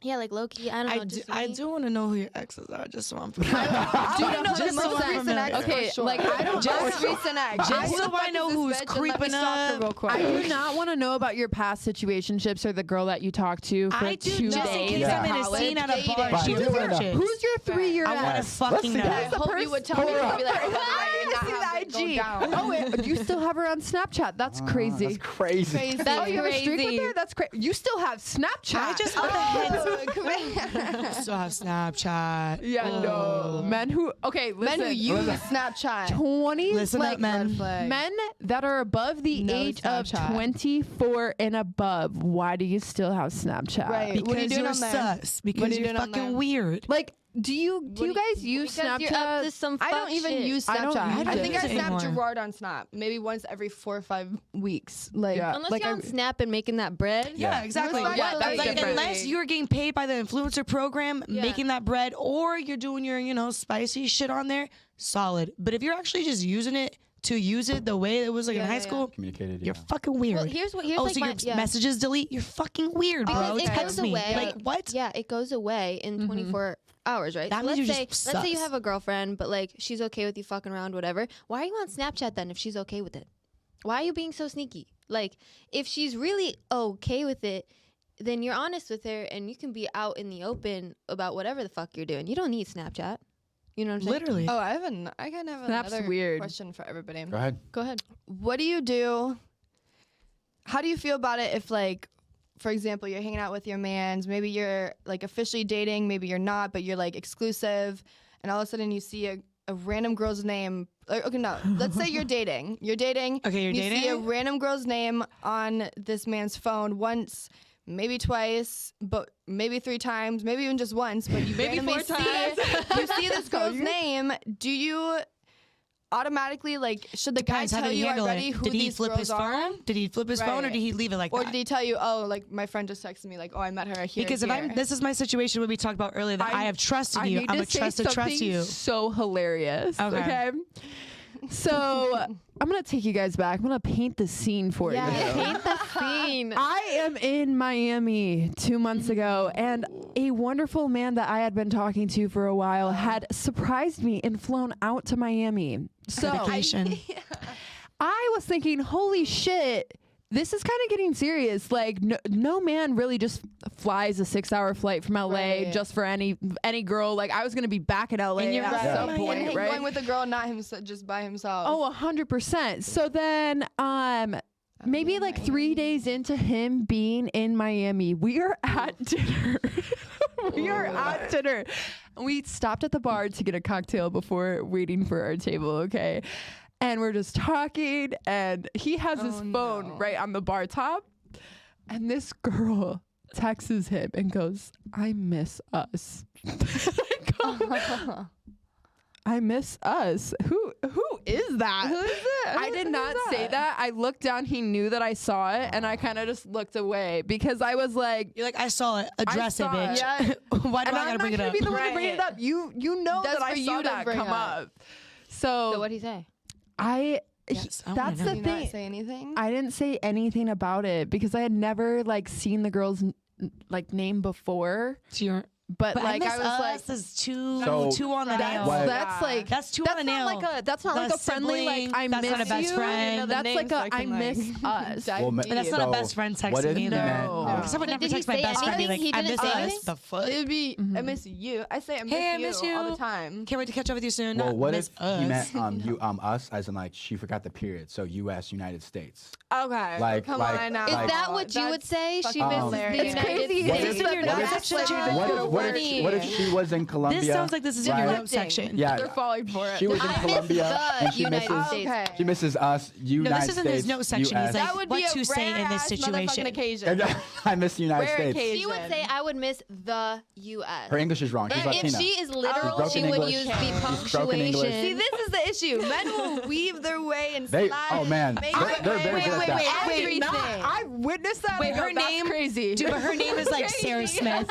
S1: Yeah, like low key. I don't know. Just
S5: I
S1: me.
S5: do want to know who your exes are, just so I'm
S3: I don't know
S5: Just
S3: the
S5: so
S3: most
S5: I'm
S3: recent
S5: familiar.
S3: ex.
S4: Okay,
S3: for sure.
S4: like, I don't-
S3: most recent ex.
S5: Just
S3: Who
S5: so
S3: the fuck
S5: I know
S3: is this
S5: who's
S3: bitch? And let me
S5: creeping
S3: stalk her
S5: up.
S3: real quick.
S4: I do not want to know about your past situationships or the girl that you talked to for
S5: I do
S4: 2
S5: just in
S4: days.
S5: case
S2: Yeah.
S5: I'm in a
S3: College
S5: scene at a bar.
S3: dating.
S5: and She
S2: Fine,
S5: was
S2: do it now.
S5: virgin.
S4: Who's your 3-year
S5: I want to
S4: ex?
S5: fucking
S2: see
S5: know.
S2: that.
S3: I hope you would tell me.
S2: Hold
S3: You'd
S2: up.
S3: be like, oh, by the way, I did not
S4: See
S3: have
S4: the
S3: it go
S4: IG.
S3: down.
S4: Oh, wait, you still have her on Snapchat. That's crazy.
S2: That's crazy.
S3: Crazy.
S1: That's
S4: Oh, you have a streak with
S1: crazy.
S4: her? That's crazy. You still have Snapchat.
S5: I just want the heads.
S3: Oh, come here.
S5: Still have Snapchat.
S4: Yeah, no. Men who, okay, listen.
S3: Men who use Snapchat.
S4: 20s,
S5: Listen
S4: like
S5: up, men.
S3: red flag.
S4: men that are above the
S3: No
S4: age of
S3: Snapchat.
S4: 24 and above. Why do you still have Snapchat?
S3: Right. What are you
S5: Because
S3: doing
S5: you're
S3: on there?
S5: sus.
S3: What are
S5: Because
S3: you
S5: you're
S3: doing on
S5: fucking
S3: there?
S5: weird.
S4: Like, do you guys use
S1: because
S4: Snapchat?
S1: you're up to some
S3: I don't
S1: fuck
S3: even
S1: shit.
S3: use
S4: I don't
S3: Snapchat.
S4: use
S3: I think
S5: it
S3: I snap
S5: anymore.
S3: Gerard on Snap maybe once every 4 or 5 weeks. Like,
S4: Yeah.
S1: Unless
S3: like
S1: you're on Snap and making that bread.
S5: Yeah, exactly.
S3: Respect
S4: Yeah, that's
S5: like,
S4: different.
S5: unless you're getting paid by the influencer program,
S1: Yeah.
S5: making that bread, or you're doing your, spicy shit on there, solid. But if you're actually just using it to use it the way it was like in
S3: Yeah,
S5: high
S3: yeah.
S5: school,
S2: Communicated.
S5: you're
S2: yeah.
S5: fucking weird.
S1: Well, here's
S5: oh,
S1: like
S5: so
S1: my,
S5: your
S1: yeah.
S5: messages delete? You're fucking weird, bro.
S1: Because it
S5: Text
S1: goes
S5: me.
S1: away.
S5: Like, what?
S1: Yeah, it goes away in 24 hours, right?
S5: That
S1: So
S5: means
S1: let's
S5: you're
S1: say
S5: just
S1: let's say you
S5: sus.
S1: have a girlfriend, but like she's okay with you fucking around, whatever. Why are you on Snapchat then if she's okay with it? Why are you being so sneaky? Like if she's really okay with it, then you're honest with her and you can be out in the open about whatever the fuck you're doing. You don't need Snapchat. You know what I'm saying?
S5: Literally.
S3: Oh, I kind of have
S4: Snap's
S3: another
S4: weird.
S3: question for everybody.
S2: Go ahead.
S1: Go ahead.
S3: What do you do? How do you feel about it if, like, for example, you're hanging out with your mans, maybe you're like officially dating, maybe you're not, but you're like exclusive, and all of a sudden you see a random girl's name. Okay, no, let's say you're dating. You're dating.
S5: Okay, you're
S3: you
S5: dating?
S3: see a random girl's name on this man's phone once, maybe twice, but maybe 3 times, maybe even just once, but you
S4: Maybe
S3: randomly
S4: 4
S3: see,
S4: times.
S3: you see this girl's name. Do you automatically, like, should the guy
S5: Depends, how
S3: tell
S5: did he
S3: you
S5: handle
S3: already
S5: it?
S3: who
S5: Did he
S3: these
S5: flip
S3: girls
S5: his
S3: are?
S5: phone? Did he flip his phone, or
S3: Right.
S5: did he leave it like
S3: Or
S5: that?
S3: did he tell you, oh, like, my friend just texted me, like, oh, I met her here.
S5: Because if
S3: here.
S5: this is my situation what we talked about earlier, that I have trust in you.
S4: need
S5: I'm
S4: to
S5: a
S4: say
S5: trust to trust
S4: something
S5: you.
S4: So hilarious.
S5: Okay.
S4: Okay. So I'm gonna take you guys back. I'm gonna paint the scene for you.
S1: Paint the scene.
S4: I am in Miami 2 months ago, and a wonderful man that I had been talking to for a while had surprised me and flown out to Miami. So
S5: Vacation.
S4: I was thinking, holy shit, this is kind of getting serious. Like, no man really just flies a 6-hour flight from LA
S3: Right.
S4: just for any girl. Like, I was gonna be back in LA
S5: And you're
S4: at
S5: right.
S4: some
S5: Yeah.
S4: point,
S3: and
S4: right?
S3: going with a girl, not himself, just by himself.
S4: Oh, 100%. So then, maybe like 3 days into him being in Miami, we are at dinner. We are at dinner. We stopped at the bar to get a cocktail before waiting for our table, okay? And we're just talking, and he has his phone right on the bar top. And this girl texts him and goes, I miss us. I miss us. Who is that? Who is it? I did not say that. I looked down. He knew that I saw it, and I kind of just looked away because I was like,
S5: You're like, I saw it. Address it,
S4: saw
S5: bitch.
S4: it.
S3: Yeah.
S5: Why do
S4: and
S5: I
S4: I'm
S5: gotta
S4: not
S5: bring it
S4: gonna
S5: up?
S4: be the one to bring
S3: Right.
S4: it up. You know
S3: That's
S4: that I
S3: for
S4: saw
S3: you to
S4: that
S3: bring
S4: come
S3: up.
S4: up. So,
S1: So what'd he say?
S5: Yes, I wanna
S4: that's
S5: know.
S4: the
S3: Did you not
S4: thing.
S3: say anything?
S4: I didn't say anything about it because I had never like seen the girl's like name before.
S5: So you're-
S4: But
S5: But
S4: like I was like,
S5: is too
S2: So-
S5: two on the
S3: That's-
S5: nail.
S2: What-
S4: that's like
S5: That's two
S4: that's
S5: on the
S4: not
S5: nail.
S4: like a that's not
S5: Not
S4: like
S5: a
S4: a friendly like
S5: sibling,
S4: I
S5: that's
S4: miss
S5: not a best
S4: you.
S5: friend.
S4: That's like a I
S3: I
S4: miss us.
S3: dive
S2: Well,
S3: deep.
S5: But that's not
S2: So,
S5: a best friend text
S2: what if
S5: me
S2: he
S5: either.
S2: meant,
S5: Because I would
S1: So
S5: never
S1: did he
S5: text my
S1: say
S5: best friend and be
S1: anything?
S5: like,
S1: He
S5: I
S1: didn't
S5: miss
S1: say
S5: us.
S1: anything?
S5: The fuck?
S3: It would be, I miss you. I say I miss,
S5: Hey, I
S3: you,
S5: miss you.
S3: all the time.
S5: Can't wait to catch up with you soon.
S2: Well,
S5: Not
S2: what
S5: miss
S2: if
S5: us.
S2: he meant you us as in like she forgot the period, so U.S. United States.
S3: Okay.
S2: Like-
S3: Come
S2: like-
S3: on now.
S1: Is
S2: like-
S1: that what you would say? She
S3: fucking
S1: misses the
S3: hilarious.
S1: United
S4: crazy.
S2: What
S1: States.
S2: if-
S5: in your
S2: what
S5: notes
S2: if-
S5: section?
S2: What if she was in Colombia?
S5: This sounds like this is in your
S2: right?
S5: notes section.
S2: Yeah,
S4: They're falling for it.
S2: she was in
S1: I miss
S2: Colombia
S1: the
S2: and she
S1: United
S2: misses.
S1: States.
S3: Okay.
S2: She misses us.
S5: No,
S2: United
S5: this isn't
S2: States.
S5: his notes section. He's
S2: US.
S5: like,
S3: That would
S5: what
S3: be a
S5: to say in this
S3: rare-ass
S5: situation.
S3: motherfucking occasion.
S2: I miss the United
S3: Rare
S2: States.
S3: occasion.
S1: She would say, I would miss the U.S.
S2: Her English is wrong. She's
S1: If
S2: Latina.
S1: she is literal,
S2: broken
S1: she would
S2: English.
S1: use the
S2: She's broken English.
S1: punctuation.
S3: See, this is the issue. Men will weave their way and
S2: They-
S3: slide.
S2: oh, man.
S3: make
S2: They're-
S3: their
S2: they're very
S3: way
S2: good at that.
S3: with
S5: Wait,
S3: everything.
S4: I witnessed that.
S5: Wait,
S4: and I
S5: her
S4: go, that's
S5: name-
S4: crazy.
S5: Dude, but her name is like Sarah Smith.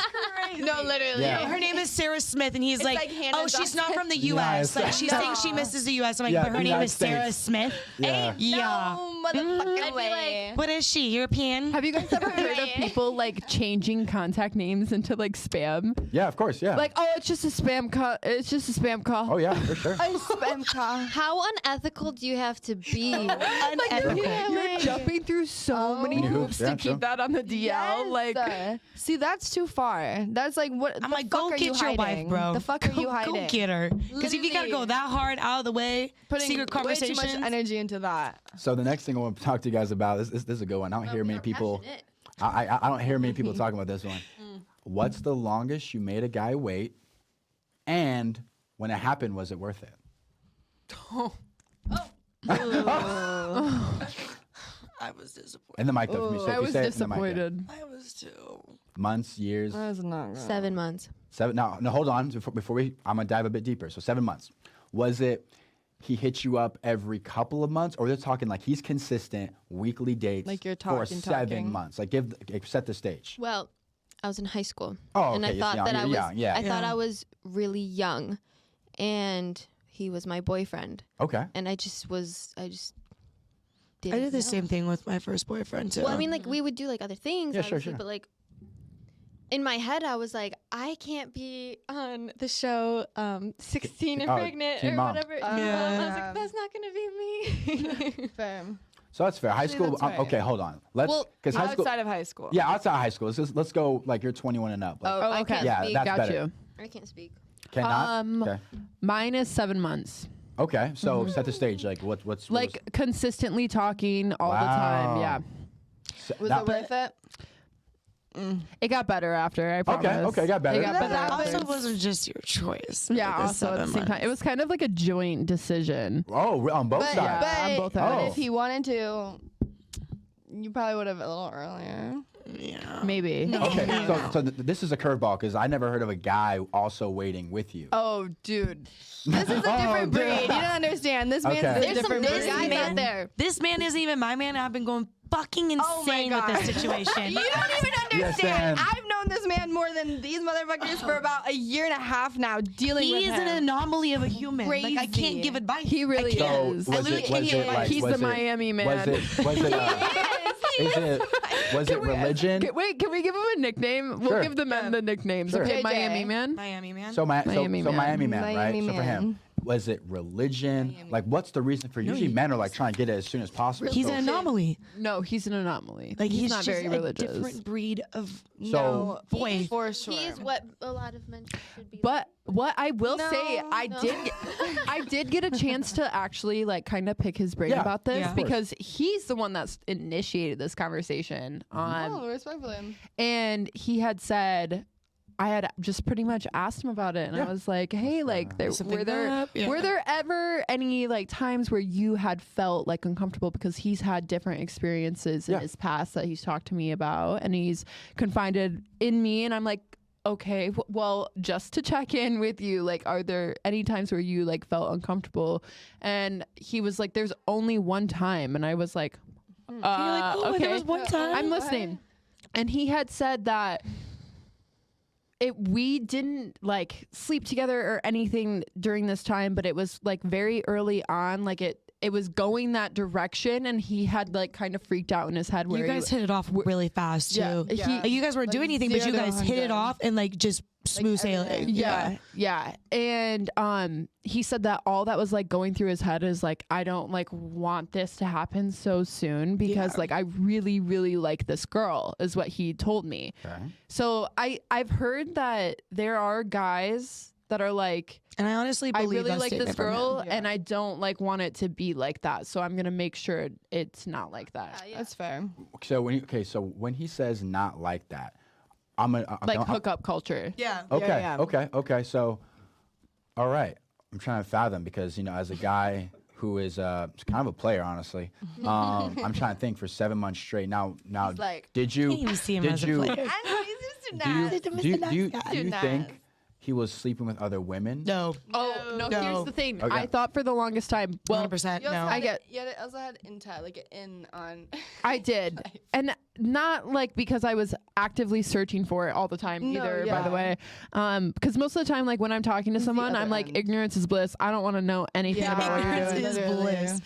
S3: No, literally.
S2: Yeah.
S5: Her name is Sarah Smith, and he's like,
S3: like Hannah
S5: oh, she's not
S3: Dawson.
S5: from the U.S.
S2: Yes.
S5: Like, she's saying she misses the U.S. I'm like,
S2: Yeah,
S5: but her
S2: the
S5: name
S2: United
S5: is Sarah
S2: States.
S5: Smith.
S2: Yeah.
S5: Yeah.
S3: No motherfucking
S1: I'd be
S3: way.
S5: What is she? European?
S4: Have you guys ever heard of people like changing contact names into like spam?
S2: Yeah, of course. Yeah.
S4: Like, oh, it's just a spam call. It's just a spam call.
S2: oh yeah, for sure.
S3: I spam car.
S1: How unethical do you have to be?
S5: Unethical.
S4: You're jumping through so many
S2: Many
S4: hoops
S2: hoops, yeah,
S4: to keep
S2: true.
S4: that on the DL. Like,
S3: see, that's too far. That's like what.
S5: I'm
S3: the
S5: like,
S3: fuck
S5: go
S3: are you
S5: get your
S3: hiding?
S5: wife, bro.
S3: The fuck are you hiding?
S5: Go get her. Because if you gotta go
S3: Literally.
S5: that hard out of the way,
S3: Putting
S5: secret
S3: way too
S5: conversations.
S3: much energy into that.
S2: So the next thing I want to talk to you guys about this is a good one. I don't hear many people. I don't hear many people talking about this one. What's the longest you made a guy wait? And when it happened, was it worth it?
S5: I was disappointed.
S2: And the mic though. If
S4: I
S2: you
S4: was
S2: say it in the mic, yeah.
S4: disappointed.
S5: I was too.
S2: Months, years,
S3: That's not good.
S1: 7 months.
S2: 7. No, hold on. Before I'm gonna dive a bit deeper. So 7 months. Was it? He hits you up every couple of months, or they're talking like he's consistent weekly dates
S3: Like you're
S2: for
S3: talking.
S2: 7 months. Like set the stage.
S1: Well, I was in high school.
S2: Oh,
S1: and
S2: okay,
S1: I
S2: yes,
S1: thought
S2: young.
S1: that
S2: You're
S1: I was
S2: young, yeah.
S1: I thought
S5: Yeah.
S1: I was really young, and he was my boyfriend,
S2: Okay.
S1: and I just didn't
S5: I did the
S1: know.
S5: same thing with my first boyfriend too.
S1: Well, I mean, like we would do like other things,
S2: Yeah, sure,
S1: obviously,
S2: sure.
S1: but like in my head, I was like, I can't be on the show 16 and
S2: Oh,
S1: pregnant
S2: Teen
S1: or
S2: Mom.
S1: whatever.
S5: Yeah.
S1: I was like, that's not gonna be me.
S3: Fair.
S2: So that's fair. High school.
S3: that's right.
S2: Okay, hold on. Let's
S1: Well,
S2: because high school.
S3: Outside of high school.
S2: Yeah, outside of high school. Let's go like you're 21 and up. Like,
S1: Oh, I
S4: okay.
S1: can't
S2: Yeah,
S1: speak.
S2: that's
S4: Got
S2: better.
S4: you.
S1: I can't speak.
S2: cannot. Okay.
S4: Mine is 7 months.
S2: Okay. So set the stage. Like what's
S4: Like consistently talking all the time.
S2: Wow.
S4: Yeah.
S3: Was
S2: Now-
S3: it worth it?
S4: It got better after. I promise.
S2: okay, got better.
S4: It got
S3: That
S4: better
S3: happens.
S4: after.
S5: Also, wasn't just your choice.
S4: Yeah.
S5: like, the
S4: Also at the
S5: 7
S4: same time, it
S5: months.
S4: was kind of like a joint decision.
S2: Oh, on both
S3: But,
S2: sides.
S4: Yeah, on both
S3: but
S2: ends.
S3: if he wanted to, you probably would have a little earlier.
S5: Yeah.
S4: Maybe.
S2: Okay, so this is a curveball because I never heard of a guy also waiting with you.
S4: Oh, dude.
S3: This is a different breed. You don't understand. This man's
S2: Okay.
S3: a
S2: There's
S1: There's some
S3: different
S1: good
S3: breed.
S1: guys out there.
S5: This man isn't even my man. I've been going fucking
S3: Oh my
S5: insane with
S3: God.
S5: this situation.
S3: You don't even
S2: Yes,
S3: understand.
S2: Sam.
S3: I've known this man more than these motherfuckers for about a year and a half now, dealing with
S5: He is
S3: him.
S5: an anomaly of a human. Like I
S3: Crazy.
S5: can't give advice.
S4: He really
S5: I can't.
S4: is.
S2: So
S5: I
S2: was
S5: literally
S2: it
S5: can't give advice.
S4: He's
S2: was
S4: the Miami man.
S2: Was it religion?
S4: Wait, can we give him a nickname? We'll
S2: Sure.
S4: give the men the nicknames.
S2: Sure.
S4: Okay,
S3: JJ.
S4: Miami man.
S5: Miami man.
S2: So
S4: Miami man.
S2: Miami man,
S3: Miami
S2: right? So for him,
S3: man.
S2: was it religion? Like, what's the reason for? Usually, men are like trying to get it as soon as possible.
S5: He's
S2: so,
S5: an anomaly.
S4: No, he's an anomaly.
S5: Like
S4: he's,
S5: he's
S4: not
S5: just
S4: very
S5: a
S4: religious.
S5: different breed of
S2: So-
S3: No,
S5: boy.
S3: for sure.
S1: He is what a lot of men should be.
S4: But what I will
S3: No,
S4: say, I did get a chance to actually like kind of pick his brain
S2: Yeah.
S4: about this
S5: Yeah. Of
S2: course.
S4: because he's the one that's initiated this conversation
S3: Oh, respectfully.
S4: and he had said I had just pretty much asked him about it and I
S2: Yeah.
S4: was like, hey, like
S5: Something
S4: were there
S5: up, yeah.
S4: were there ever any like times where you had felt like uncomfortable because he's had different experiences in
S2: Yeah.
S4: his past that he's talked to me about and he's confided in me and I'm like, okay, well, just to check in with you, like, are there any times where you like felt uncomfortable? And he was like, there's only one time. And I was like,
S5: You're like, oh,
S4: okay,
S5: there was one time.
S4: I'm listening. And he had said that we didn't like sleep together or anything during this time, but it was like very early on, like it was going that direction and he had like kind of freaked out in his head where
S5: You guys hit it off really fast too.
S4: Yeah,
S3: Yeah.
S5: Like, you guys weren't doing anything, but
S3: 0
S5: you
S3: to
S5: guys hit it
S3: 100.
S5: off and like just smooth sailing.
S3: everything.
S4: Yeah. And he said that all that was like going through his head is like, I don't like want this to happen so soon because
S5: Yeah.
S4: like I really, really like this girl is what he told me.
S2: Okay.
S4: So I've heard that there are guys that are like,
S5: And I honestly
S4: I
S5: believe
S4: really
S5: that
S4: like this
S5: statement from him.
S4: girl and I don't like want it to be like that. So I'm going to make sure it's not like that.
S3: That's fair.
S2: So when he says not like that, I'm gonna
S4: Like hookup culture.
S5: Yeah.
S2: Okay,
S3: Yeah.
S2: okay. So, all right, I'm trying to fathom because as a guy who is kind of a player, honestly, I'm trying to think for 7 months straight. Now,
S3: like,
S2: did you?
S5: Can't even see him
S2: did
S5: as a
S2: you?
S5: player.
S2: Do you
S3: Do not.
S2: think he was sleeping with other women?
S5: No.
S4: Oh, no,
S5: No.
S4: here's the thing.
S2: Okay.
S4: I thought for the longest time, well,
S5: 100%
S3: You also
S5: no.
S3: had
S4: I get-
S3: You also had intel, like in on.
S4: I did. And not like because I was actively searching for it all the time
S3: No,
S4: either, by the
S3: yeah.
S4: way. Because most of the time, like when I'm talking to
S3: the
S4: someone, I'm
S3: other
S4: like,
S3: end.
S4: ignorance is bliss. I don't want to know anything
S3: Yeah.
S4: about what you're
S5: Ignorance
S4: doing.
S5: is
S3: Literally.
S5: bliss.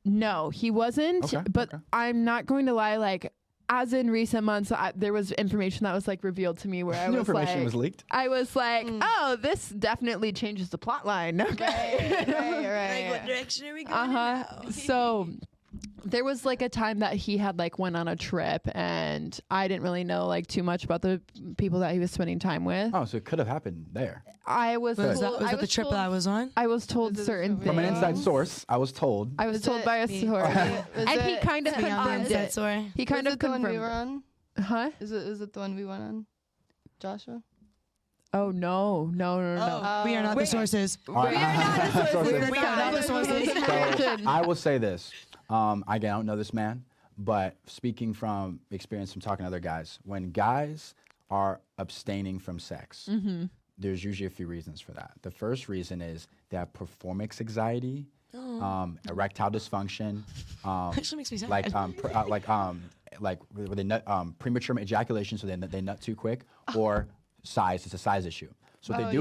S4: No, he wasn't.
S2: Okay,
S4: But
S2: okay.
S4: I'm not going to lie. Like, as in recent months, there was information that was like revealed to me where I
S2: The
S4: was
S2: information
S4: like,
S2: was leaked.
S4: I was like, oh, this definitely changes the plot line. Okay.
S3: right.
S5: Like, what direction are we going
S4: Uh-huh. So there was like a time that he had like went on a trip and I didn't really know like too much about the people that he was spending time with.
S2: Oh, so it could have happened there.
S4: I was
S5: Was
S4: told,
S5: that the trip that I was on?
S4: I was told certain things.
S2: From an inside source, I was told.
S4: I was
S3: Was
S4: told
S3: it
S4: by a
S5: me?
S4: source.
S3: Was
S4: And he
S3: it-
S4: kind of
S5: Beyond the
S4: confirmed
S5: inside
S4: it.
S5: story.
S4: He kind
S3: Was
S4: of
S3: it the one we were
S4: confirmed.
S3: on?
S4: Huh?
S3: Is it the one we went on? Joshua?
S4: Oh no.
S5: Oh, we are not the
S3: Wait.
S5: sources.
S2: All right.
S5: We are not the sources.
S2: So I will say this. Again, I don't know this man, but speaking from experience from talking to other guys, when guys are abstaining from sex, there's usually a few reasons for that. The first reason is they have performance anxiety, erectile dysfunction,
S5: Actually makes me sad.
S2: like where they nut, premature ejaculation, so they nut too quick, or size. It's a size issue. So what they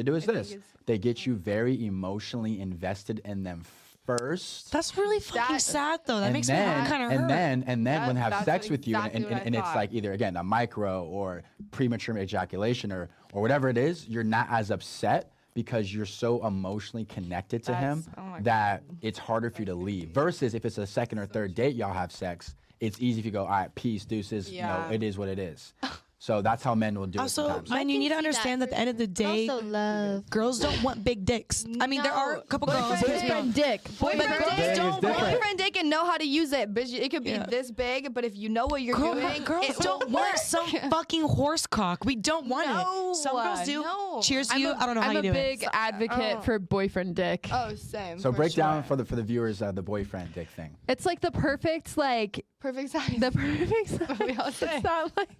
S2: do is this: they get you very emotionally invested in them first.
S5: That's really fucking sad though. That
S2: and
S5: makes
S2: then,
S5: me kind of
S2: and
S5: hurt.
S2: then when they have
S3: That's
S2: sex with you,
S3: exactly what I
S2: and it's
S3: thought.
S2: like either again a micro or premature ejaculation or whatever it is, you're not as upset because you're so emotionally connected to him
S3: That's- oh my
S2: that it's harder for you to leave. Versus if it's a second or third date y'all have sex, it's easy if you go, all right, peace, deuces.
S3: Yeah.
S2: It is what it is. So that's how men will do it
S5: Also,
S2: sometimes.
S5: man, you
S1: can
S5: need to
S1: see that
S5: understand that at the end of the day,
S1: Also love.
S5: girls don't want big dicks. I mean, there are a couple girls.
S4: Boyfriend dick.
S3: Boyfriend
S2: Big
S3: dick,
S2: is different.
S3: boyfriend dick, and know how to use it. Bitch, it could be
S5: Yeah.
S3: this big, but if you know what you're
S5: Girl,
S3: doing,
S5: girls
S3: it
S5: don't
S3: will
S5: want
S3: work.
S5: some fucking horse cock. We don't want it. Some girls do.
S3: no.
S5: Cheers to you. I don't know how
S4: I'm
S5: you
S4: a
S5: do
S4: big
S5: it.
S4: advocate for boyfriend dick.
S3: Oh, same.
S2: So break down
S3: sure.
S2: for the viewers the boyfriend dick thing.
S4: It's like the perfect like
S3: perfect size.
S4: the perfect.
S3: we all say.
S4: It's not like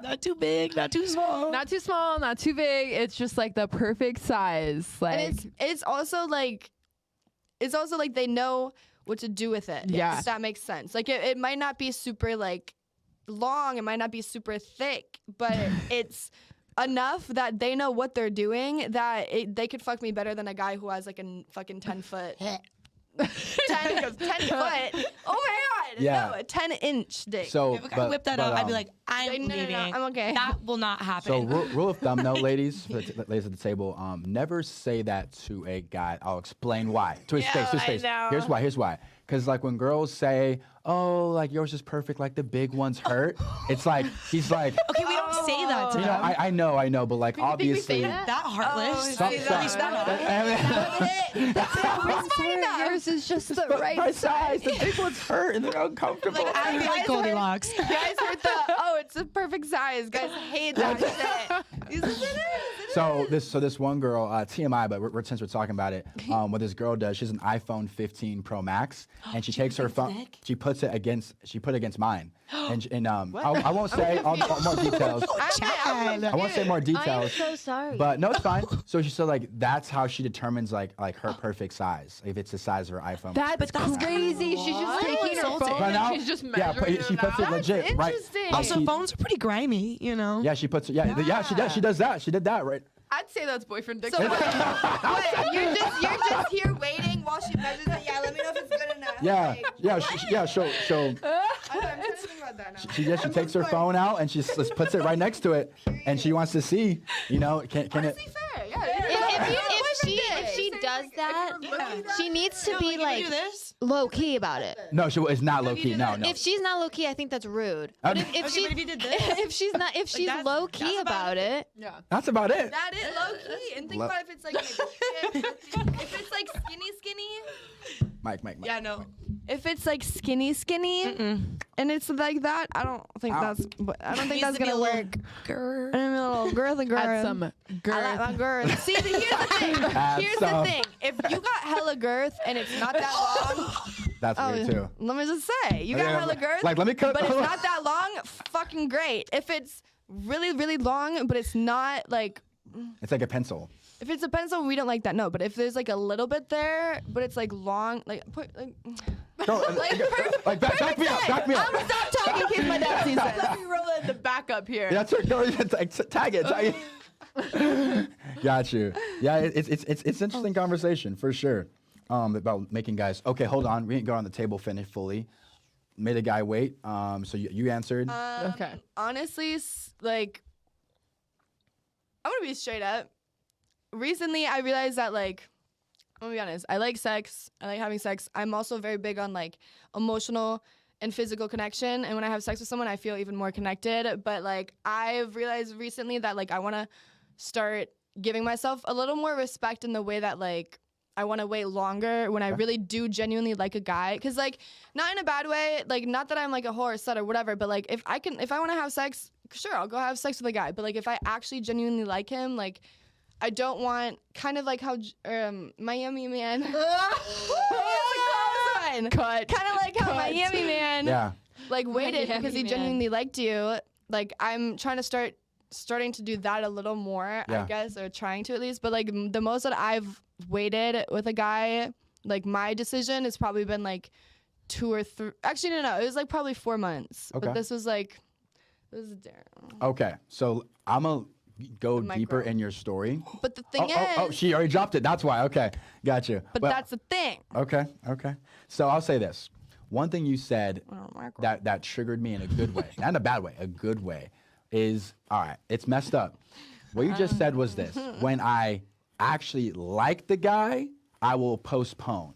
S5: Not too big, not too small.
S4: not too small, not too big. It's just like the perfect size. Like
S3: And it's also like they know what to do with it.
S4: Yeah.
S3: If that makes sense. Like it might not be super like long, it might not be super thick, but it's enough that they know what they're doing that they could fuck me better than a guy who has like a fucking 10 foot 10 foot. Oh my god.
S2: Yeah.
S3: No, a 10-inch dick.
S2: So
S5: If a guy whip that out, I'd be like, I'm
S3: no,
S5: leaving.
S3: I'm okay.
S5: That will not happen.
S2: So rule of thumb, though, ladies, for the ladies at the table, never say that to a guy. I'll explain why. To his face, to his
S3: I
S2: face.
S3: know.
S2: Here's why. Here's why. Because like when girls say, "Oh, like yours is perfect, like the big ones hurt," it's like he's like,
S5: okay, we don't say that to
S2: you know,
S5: them.
S2: I know, but like obviously.
S5: that heartless.
S2: Some-
S3: see,
S2: some-
S3: that's not
S1: Yours is just the right
S2: my size, the big ones hurt and they're uncomfortable.
S5: I feel like Goldilocks.
S3: Guys heard the it's a perfect size. Guys hate that shit. This is it.
S2: So this one girl, TMI, but since we're talking about it, what this girl does, she has an iPhone 15 Pro Max, and she takes her phone, she put it against mine, and I won't say all more details. I won't say more
S1: I am
S2: details.
S1: so sorry.
S2: But no, it's fine. So she said like that's how she determines like her perfect size, if it's the size of her iPhone.
S4: that's crazy. She's just taking her
S5: Insulting.
S4: phone
S2: But now-
S4: and she's just
S2: yeah,
S4: measuring
S2: she
S4: it
S2: puts it
S4: out.
S2: legit right.
S3: interesting.
S2: like,
S5: Also,
S2: she-
S5: phones are pretty grimy, you know.
S2: Yeah, she puts yeah, she does. She does that. She did that right.
S4: I'd say that's boyfriend dick.
S3: So what, you're just here waiting while she measures it. Yeah, let me know if it's good enough.
S2: Yeah,
S3: Like,
S2: yeah, so
S3: I'm trying to think about that now.
S2: she takes her phone out and she just puts it right next to it, and she wants to see, can it?
S3: Fair, yeah.
S1: if she does that, she needs to be like
S5: do this.
S1: low key about it.
S2: No, it's not low key. No.
S1: If she's not low key, I think that's rude. But if
S5: Okay,
S1: she
S5: but if you did this,
S1: if she's
S5: that's-
S1: low key
S5: that's about
S1: about it,
S2: That's about it.
S3: That is low key. And think
S2: Lo-
S3: about if it's like if it's like skinny.
S2: Mike.
S5: yeah, no.
S3: If it's like skinny, and it's like that, I don't think
S2: Ow.
S3: that's
S5: Needs
S3: that's
S5: to be
S3: gonna
S5: a little
S3: work.
S5: girl.
S3: I'm a little girthy girl.
S4: Add some
S3: I like
S4: girth.
S3: my girth. See, here's the thing.
S2: Add
S3: Here's
S2: some.
S3: the thing. If you got hella girth and it's not that long,
S2: That's weird too.
S3: let me just say, you got
S2: Yeah,
S3: hella girth.
S2: like, let me cut-
S3: But it's not that long. Fucking great. If it's really, really long, but it's not like.
S2: It's like a pencil.
S3: If it's a pencil, we don't like that. No, but if there's like a little bit there, but it's like long, like put like.
S2: Go, like back me up. Back me up.
S3: I'm gonna stop talking in case my dad sees this.
S4: Let me roll it the back up here.
S2: That's it. No, tag it. Got you. Yeah, it's interesting conversation for sure. About making guys. Okay, hold on. We didn't go on the table finish fully. Made a guy wait. So you answered.
S4: Okay.
S3: Honestly, like, I'm gonna be straight up. Recently, I realized that, like, I'm gonna be honest, I like sex. I like having sex. I'm also very big on, like, emotional and physical connection. And when I have sex with someone, I feel even more connected. But, like, I've realized recently that, like, I wanna start giving myself a little more respect in the way that, like, I want to wait longer when I really do genuinely like a guy. Cause like, not in a bad way, like not that I'm like a whore or slut or whatever, but like if I want to have sex, sure, I'll go have sex with a guy. But like if I actually genuinely like him, like I don't want kind of like how Miami Man. Cut. Kind of like how Miami Man
S2: Yeah.
S3: like waited
S1: Miami
S3: because he
S1: Man.
S3: genuinely liked you. Like I'm trying to starting to do that a little more,
S2: Yeah.
S3: I guess, or trying to at least. But like the most that I've waited with a guy, like my decision has probably been like 2 or 3. Actually, no, it was like probably 4 months.
S2: Okay.
S3: But this was
S2: Okay. So I'm gonna go
S3: The
S2: deeper
S3: micro.
S2: in your story.
S3: But the thing
S2: Oh,
S3: is,
S2: she already dropped it. That's why. Okay. Got you.
S3: but
S2: Well,
S3: that's the thing.
S2: Okay. So I'll say this. One thing you said
S3: micro.
S2: that triggered me in a good way, not in a bad way, a good way, is all right. It's messed up. What you just said was this: when I actually like the guy, I will postpone.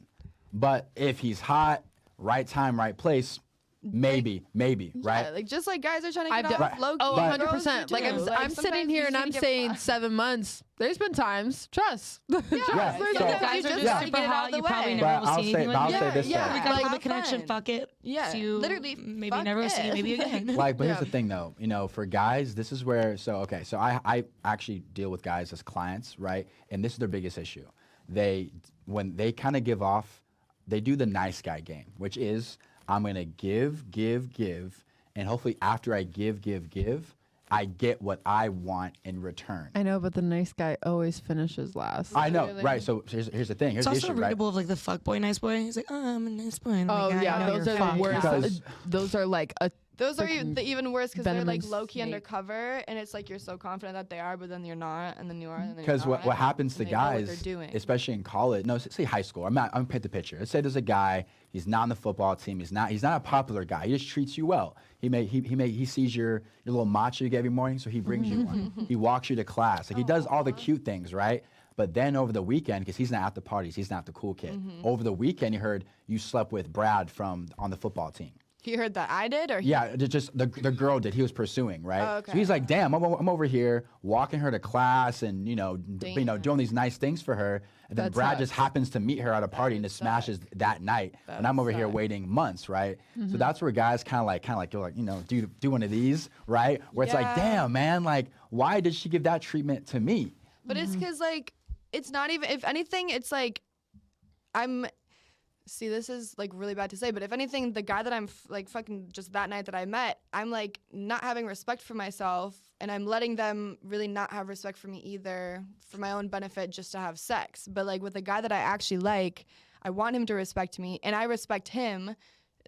S2: But if he's hot, right time, right place, maybe, right?
S3: Yeah, like just like guys are trying to
S4: I've
S3: get
S4: done-
S3: off low
S4: Oh,
S3: key,
S4: 100%.
S3: girls
S4: Like,
S3: do too.
S4: I'm sitting
S3: sometimes
S4: here
S3: you
S4: and
S3: just
S4: I'm
S3: need to get
S4: saying
S3: fucked.
S4: 7 months. There's been times. Trust.
S2: Yeah,
S3: There's
S2: so-
S3: sometimes
S5: Guys
S3: you
S5: are
S3: just
S5: just
S3: gotta
S5: super
S3: get it out
S5: hot.
S3: of the
S5: You probably
S3: way.
S2: But
S5: never will
S2: I'll
S5: see
S2: say-
S5: anything
S2: but I'll
S5: like
S2: say
S5: that.
S2: this
S3: Yeah,
S2: though.
S5: We
S3: yeah.
S5: got a little
S3: Like,
S5: bit connection.
S3: have
S5: Fuck it.
S3: Yeah,
S5: See you,
S3: literally,
S5: maybe
S3: fuck
S5: never see you.
S3: it.
S5: Maybe again.
S2: Like, but here's
S3: Yeah.
S2: the thing though, for guys, this is where, so I actually deal with guys as clients, right? And this is their biggest issue. When they kind of give off, they do the nice guy game, which is, I'm going to give, and hopefully after I give, I get what I want in return.
S4: I know, but the nice guy always finishes last.
S2: I know,
S3: Literally.
S2: right? So here's the thing. Here's
S5: It's
S2: the
S5: also
S2: issue, right?
S5: readable of like the fuck boy, nice boy. He's like, oh, I'm a nice boy. And I'm
S4: Oh
S5: like, I
S4: yeah,
S5: know
S4: those
S5: you're
S4: are the
S5: fucked.
S4: worst.
S2: Because-
S4: Those are like a
S3: Those are
S4: freaking
S3: the even worse because they're like
S4: venomous
S3: low key
S4: snake.
S3: undercover, and it's like you're so confident that they are, but then you're not, and then you are, and then you're
S2: Because
S3: not.
S2: what happens to
S3: and they know what
S2: guys,
S3: they're doing.
S2: especially in college, no, say high school. I'm gonna paint the picture. Let's say there's a guy. He's not on the football team. He's not a popular guy. He just treats you well. He sees your little matcha you get every morning, so he brings you one. He walks you to class. Like he does all the cute things, right? But then over the weekend, because he's not at the parties, he's not the cool kid. Over the weekend, you heard you slept with Brad on the football team.
S3: He heard that I did, or
S2: Yeah, just the girl that he was pursuing, right?
S3: Oh, okay.
S2: So he's like, damn, I'm over here walking her to class and doing these nice things for her, and then
S4: That
S2: Brad
S4: sucks.
S2: just happens to meet her at a party and just smashes that night, and I'm over here
S3: sucks.
S2: waiting months, right? So that's where guys kind of like you're like, do one of these, right? Where it's like,
S3: Yeah.
S2: damn, man, like why did she give that treatment to me?
S3: But it's because like it's not even. If anything, it's like I'm. See, this is like really bad to say, but if anything, the guy that I'm like fucking just that night that I met, I'm like not having respect for myself, and I'm letting them really not have respect for me either, for my own benefit, just to have sex. But like with the guy that I actually like, I want him to respect me, and I respect him.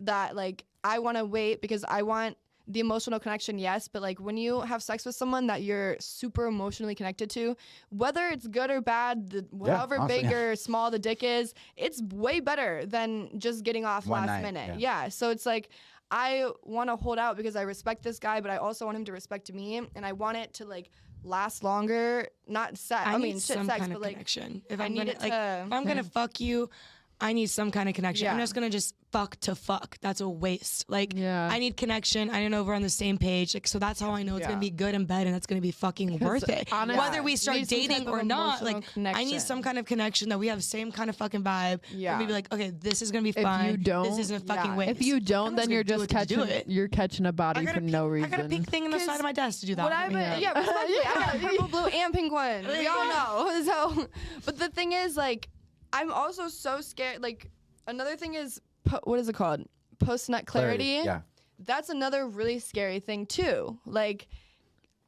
S3: That like I want to wait because I want the emotional connection, yes, but like when you have sex with someone that you're super emotionally connected to, whether it's good or bad, however
S2: honestly,
S3: big
S2: yeah.
S3: or small the dick is, it's way better than just getting off
S2: One
S3: last
S2: night,
S3: minute.
S2: yeah.
S3: Yeah. So it's like I want to hold out because I respect this guy, but I also want him to respect me, and I want it to like last longer. Not sex. I mean,
S5: need
S3: shit,
S5: some
S3: sex,
S5: kind
S3: but
S5: of
S3: like
S5: connection. If
S3: I
S5: I'm
S3: need
S5: gonna
S3: it
S5: like,
S3: to-
S5: if I'm gonna fuck you, I need some kind of connection. I'm
S3: Yeah.
S5: just gonna just fuck to fuck. That's a waste. Like,
S4: Yeah.
S5: I need connection. I know we're on the same page. Like, so that's how I know it's gonna
S3: Yeah.
S5: be good in bed and it's gonna be fucking worth it.
S4: honest-
S5: Whether we
S3: Yeah.
S5: start
S3: Need some type
S5: dating
S3: of
S5: or not,
S3: emotional
S5: like, I
S3: connection.
S5: need some kind of connection that we have the same kind of fucking vibe.
S3: Yeah.
S5: Maybe like, okay, this is gonna be
S4: If
S5: fun.
S4: you don't-
S5: this isn't a fucking
S3: Yeah.
S5: waste.
S4: If you don't,
S5: I'm
S4: then you're
S5: gonna
S4: just
S5: do it to do
S4: catching
S5: it.
S4: you're catching a body
S5: I got
S4: for
S5: a
S4: no
S5: pink-
S4: reason.
S5: I got a pink thing on the side of my desk to do that.
S3: What I've been, yeah, respectfully, I got purple, blue, and pink one. We all know. So, but the thing is, like, I'm also so scared. Like, another thing is, what is it called? Post-nut clarity.
S2: Yeah.
S3: That's another really scary thing too. Like,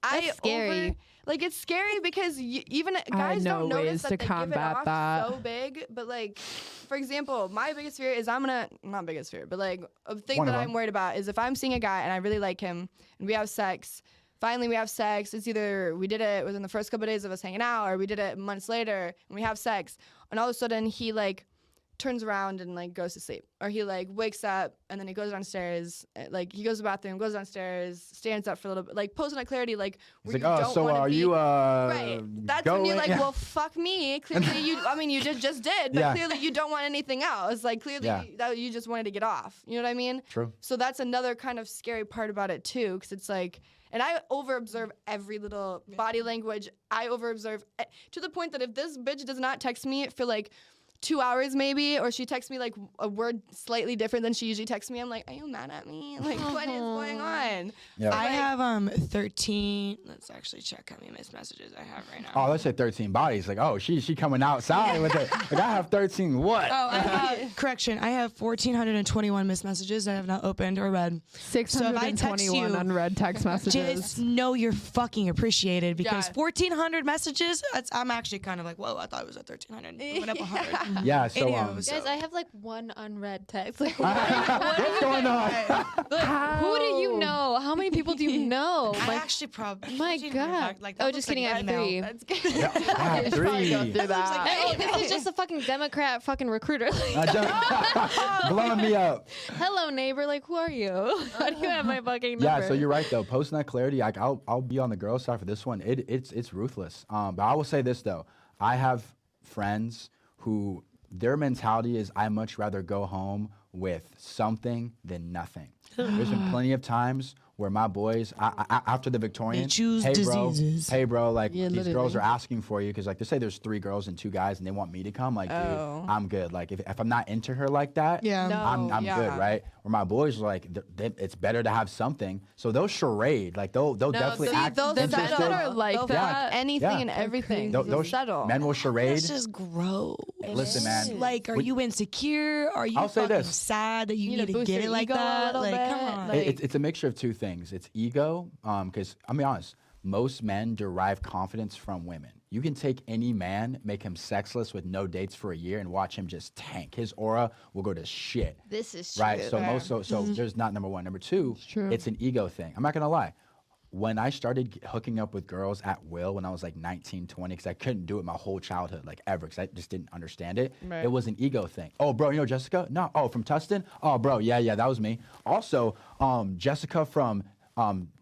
S1: That's scary.
S3: Like it's scary because even guys
S4: know
S3: don't notice
S4: ways
S3: that
S4: to
S3: they
S4: combat
S3: give it off
S4: that.
S3: so big. But like, for example, my biggest fear is not biggest fear, but like a thing
S2: One of
S3: that
S2: them.
S3: I'm worried about is if I'm seeing a guy and I really like him and we have sex. Finally, we have sex. It's either we did it within the first couple of days of us hanging out, or we did it months later and we have sex, and all of a sudden he like turns around and like goes to sleep, or he like wakes up and then he goes downstairs, like he goes to the bathroom, goes downstairs, stands up for a little bit, like post-nut clarity, like
S2: It's
S3: where
S2: like,
S3: you
S2: oh,
S3: don't
S2: so
S3: wanna
S2: are
S3: be,
S2: you
S3: right? That's when you're
S2: going?
S3: like,
S2: Yeah.
S3: well, fuck me. Clearly, you just did, but
S2: Yeah.
S3: clearly you don't want anything else. Like clearly,
S2: Yeah.
S3: you just wanted to get off. You know what I mean?
S2: True.
S3: So that's another kind of scary part about it too, because it's like, and I overobserve every little body language. I overobserve to the point that if this bitch does not text me for like 2 hours maybe, or she texts me like a word slightly different than she usually texts me, I'm like, are you mad at me? Like, what is going on?
S2: Yeah.
S5: I have 13. Let's actually check how many missed messages I have right now.
S2: Oh, let's say 13 bodies. Like, oh, she coming outside with it. Like, I have 13 what?
S5: Oh, I have, correction. I have 1,421 missed messages that I have not opened or read. So if I text
S4: 621
S5: you,
S4: unread text messages.
S5: Just know you're fucking appreciated because
S3: Yeah.
S5: 1,400 messages, I'm actually kind of like, whoa, I thought it was at 1,300. It went up 100.
S2: Yeah, so
S5: Anyhow,
S1: Guys, I have like one unread text. Like,
S2: what's going on?
S1: like, who do you know? How many people do you know?
S5: I
S1: Like,
S5: actually probably.
S1: my God. Oh, just kidding. I have 3.
S3: That's good.
S2: Yeah, I have
S4: Probably go
S2: 3.
S4: through that.
S1: Oh, this is just a fucking Democrat fucking recruiter. Like,
S2: Blowing me up.
S1: hello, neighbor. Like, who are you? How do you have my fucking number?
S2: Yeah, so you're right though. Post nut clarity, I'll be on the girl side for this one. It's ruthless. But I will say this though. I have friends who their mentality is I much rather go home with something than nothing. There's been plenty of times where my boys, after the Victorian,
S5: choose
S2: hey
S5: diseases.
S2: bro, like
S4: Yeah,
S2: these girls
S4: literally.
S2: are asking for you because like they say there's 3 girls and 2 guys and they want me to come. Like, dude, I'm good. Like if I'm not into her like that,
S5: Yeah.
S3: No.
S2: I'm
S3: yeah.
S2: good, right? Where my boys are like, it's better to have something. So they'll charade, like they'll definitely
S3: see,
S2: act
S3: those
S2: interested.
S3: settle.
S4: that are like
S3: They'll
S4: that.
S3: fuck anything
S2: Yeah.
S3: and everything.
S2: They'll
S3: They'll settle.
S2: men will charade.
S5: That's just gross.
S2: Listen, man.
S5: Like, are you insecure? Are you
S2: I'll say
S5: fucking
S2: this.
S5: sad that you
S3: Need to
S5: need to
S3: boost
S5: get
S3: your
S5: it like
S3: ego a
S5: that?
S3: little
S5: Like,
S3: bit,
S5: come on.
S3: like-
S2: It's a mixture of 2 things. It's ego, because I'm be honest, most men derive confidence from women. You can take any man, make him sexless with no dates for a year, and watch him just tank. His aura will go to shit.
S1: This is true.
S2: Right. So there's not number one. Number 2,
S4: true.
S2: it's an ego thing. I'm not gonna lie. When I started hooking up with girls at will when I was like 19, 20, because I couldn't do it my whole childhood, like ever, because I just didn't understand it.
S3: Right.
S2: It was an ego thing. Oh, bro, you know Jessica? No. Oh, from Tustin? Oh, bro, yeah, that was me. Also, Jessica from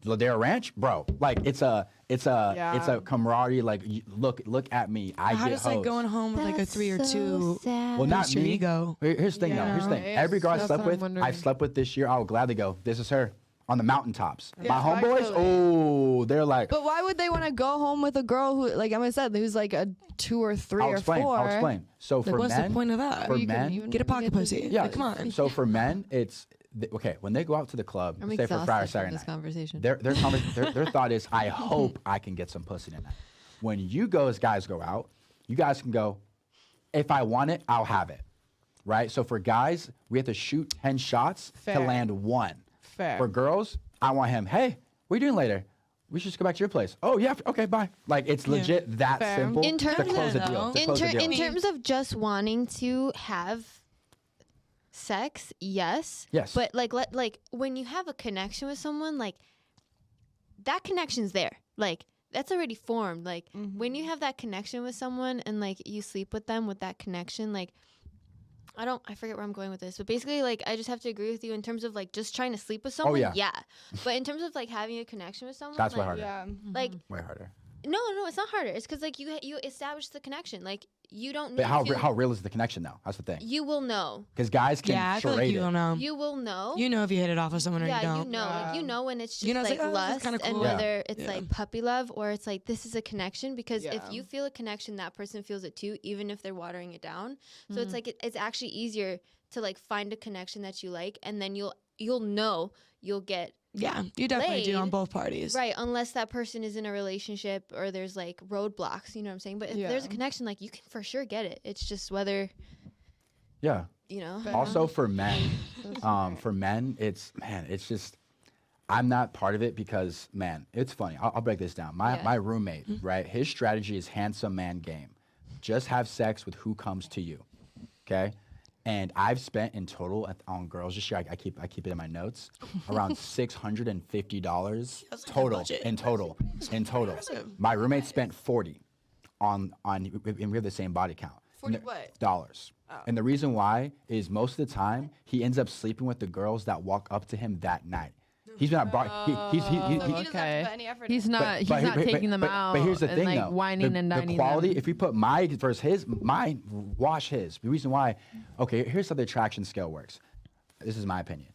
S2: Ladera Ranch, bro. Like it's a
S3: Yeah.
S2: camaraderie. Like look at me. I
S5: How
S2: get
S5: does like
S2: hoes.
S5: going home with like a 3 or 2?
S2: Well, not
S5: boost your
S2: me.
S5: ego?
S2: Here's the thing, though. Here's the thing.
S3: Yeah.
S2: Every girl I
S4: That's
S2: slept
S4: what I'm
S2: with,
S4: wondering.
S2: I've slept with this year, I would gladly go, this is her on the mountaintops.
S3: Yeah,
S2: My homeboys,
S3: actually.
S2: oh, they're like,
S3: But why would they want to go home with a girl who, like Emma said, who's like a 2 or 3
S2: I'll
S3: or
S2: explain.
S3: 4?
S2: I'll explain. So
S5: Like,
S2: for
S5: what's
S2: men,
S5: the point of that?
S2: for
S3: You can
S2: men,
S3: even
S5: Get a pocket pussy.
S2: yeah,
S5: Like, come on.
S2: So for men, it's okay when they go out to the club,
S1: I'm
S2: say for
S1: exhausted
S2: Friday or
S1: from
S2: Saturday
S1: this
S2: night.
S1: conversation.
S2: Their thought is, I hope I can get some pussy tonight. When you guys go out, you guys can go, if I want it, I'll have it. Right? So for guys, we have to shoot 10 shots
S3: Fair.
S2: to land 1.
S3: Fair.
S2: For girls, I want him, hey, what are you doing later? We should just go back to your place. Oh, yeah, okay, bye. Like, it's legit that
S3: Fair.
S2: simple
S1: In
S2: to
S1: terms
S2: close the
S5: of-
S2: deal.
S1: in terms of just wanting to have sex, yes.
S2: Yes.
S1: But like when you have a connection with someone, like that connection's there. Like that's already formed. Like when you have that connection with someone and like you sleep with them with that connection, like I forget where I'm going with this, but basically like I just have to agree with you in terms of like just trying to sleep with someone.
S2: yeah.
S1: But in terms of like having a connection with someone,
S2: That's way
S1: like,
S2: harder.
S3: Yeah.
S1: like
S2: Way harder.
S1: no, it's not harder. It's because like you establish the connection. Like you don't.
S2: But
S1: need to,
S2: how real is the connection, though? That's the thing.
S1: you will know.
S2: Because guys can
S5: Yeah, I feel like
S2: charade
S5: you
S2: it.
S5: don't know.
S1: You will know.
S5: You know if you hit it off with someone or
S1: yeah,
S5: you don't.
S1: you know. Like, you know when it's just
S5: You know, it's
S1: like
S5: like, oh, this is
S1: lust
S5: kinda
S1: and
S5: cool.
S2: Yeah.
S1: whether it's
S5: Yeah.
S1: like puppy love or it's like this is a connection because if
S3: Yeah.
S1: you feel a connection, that person feels it too, even if they're watering it down. So it's like it's actually easier to like find a connection that you like, and then you'll know you'll get
S5: Yeah, you definitely do on
S1: Played.
S5: both parties.
S1: right unless that person is in a relationship or there's like roadblocks. You know what I'm saying? But if there's a
S3: Yeah.
S1: connection, like you can for sure get it. It's just whether
S2: Yeah.
S1: you know.
S2: Also for men, it's just I'm not part of it because man, it's funny. I'll break this down. My roommate, right? His strategy is handsome man game. Just have sex with who comes to you. Okay. And I've spent in total on girls this year. I keep it in my notes. Around $650 total
S5: budget.
S2: in total. My roommate spent 40 on and we have the same body count.
S3: 40 what?
S2: Dollars. And the reason why is most of the time he ends up sleeping with the girls that walk up to him that night. He's not brought. He's
S3: So he doesn't have to
S4: Okay.
S3: put any effort
S4: He's
S3: in.
S4: not. He's not taking them out.
S2: But here's the
S4: and,
S2: thing,
S4: like,
S2: though.
S4: whining and dining
S2: the quality.
S4: them.
S2: If we put my versus his, mine wash his. The reason why. Okay, here's how the attraction scale works. This is my opinion.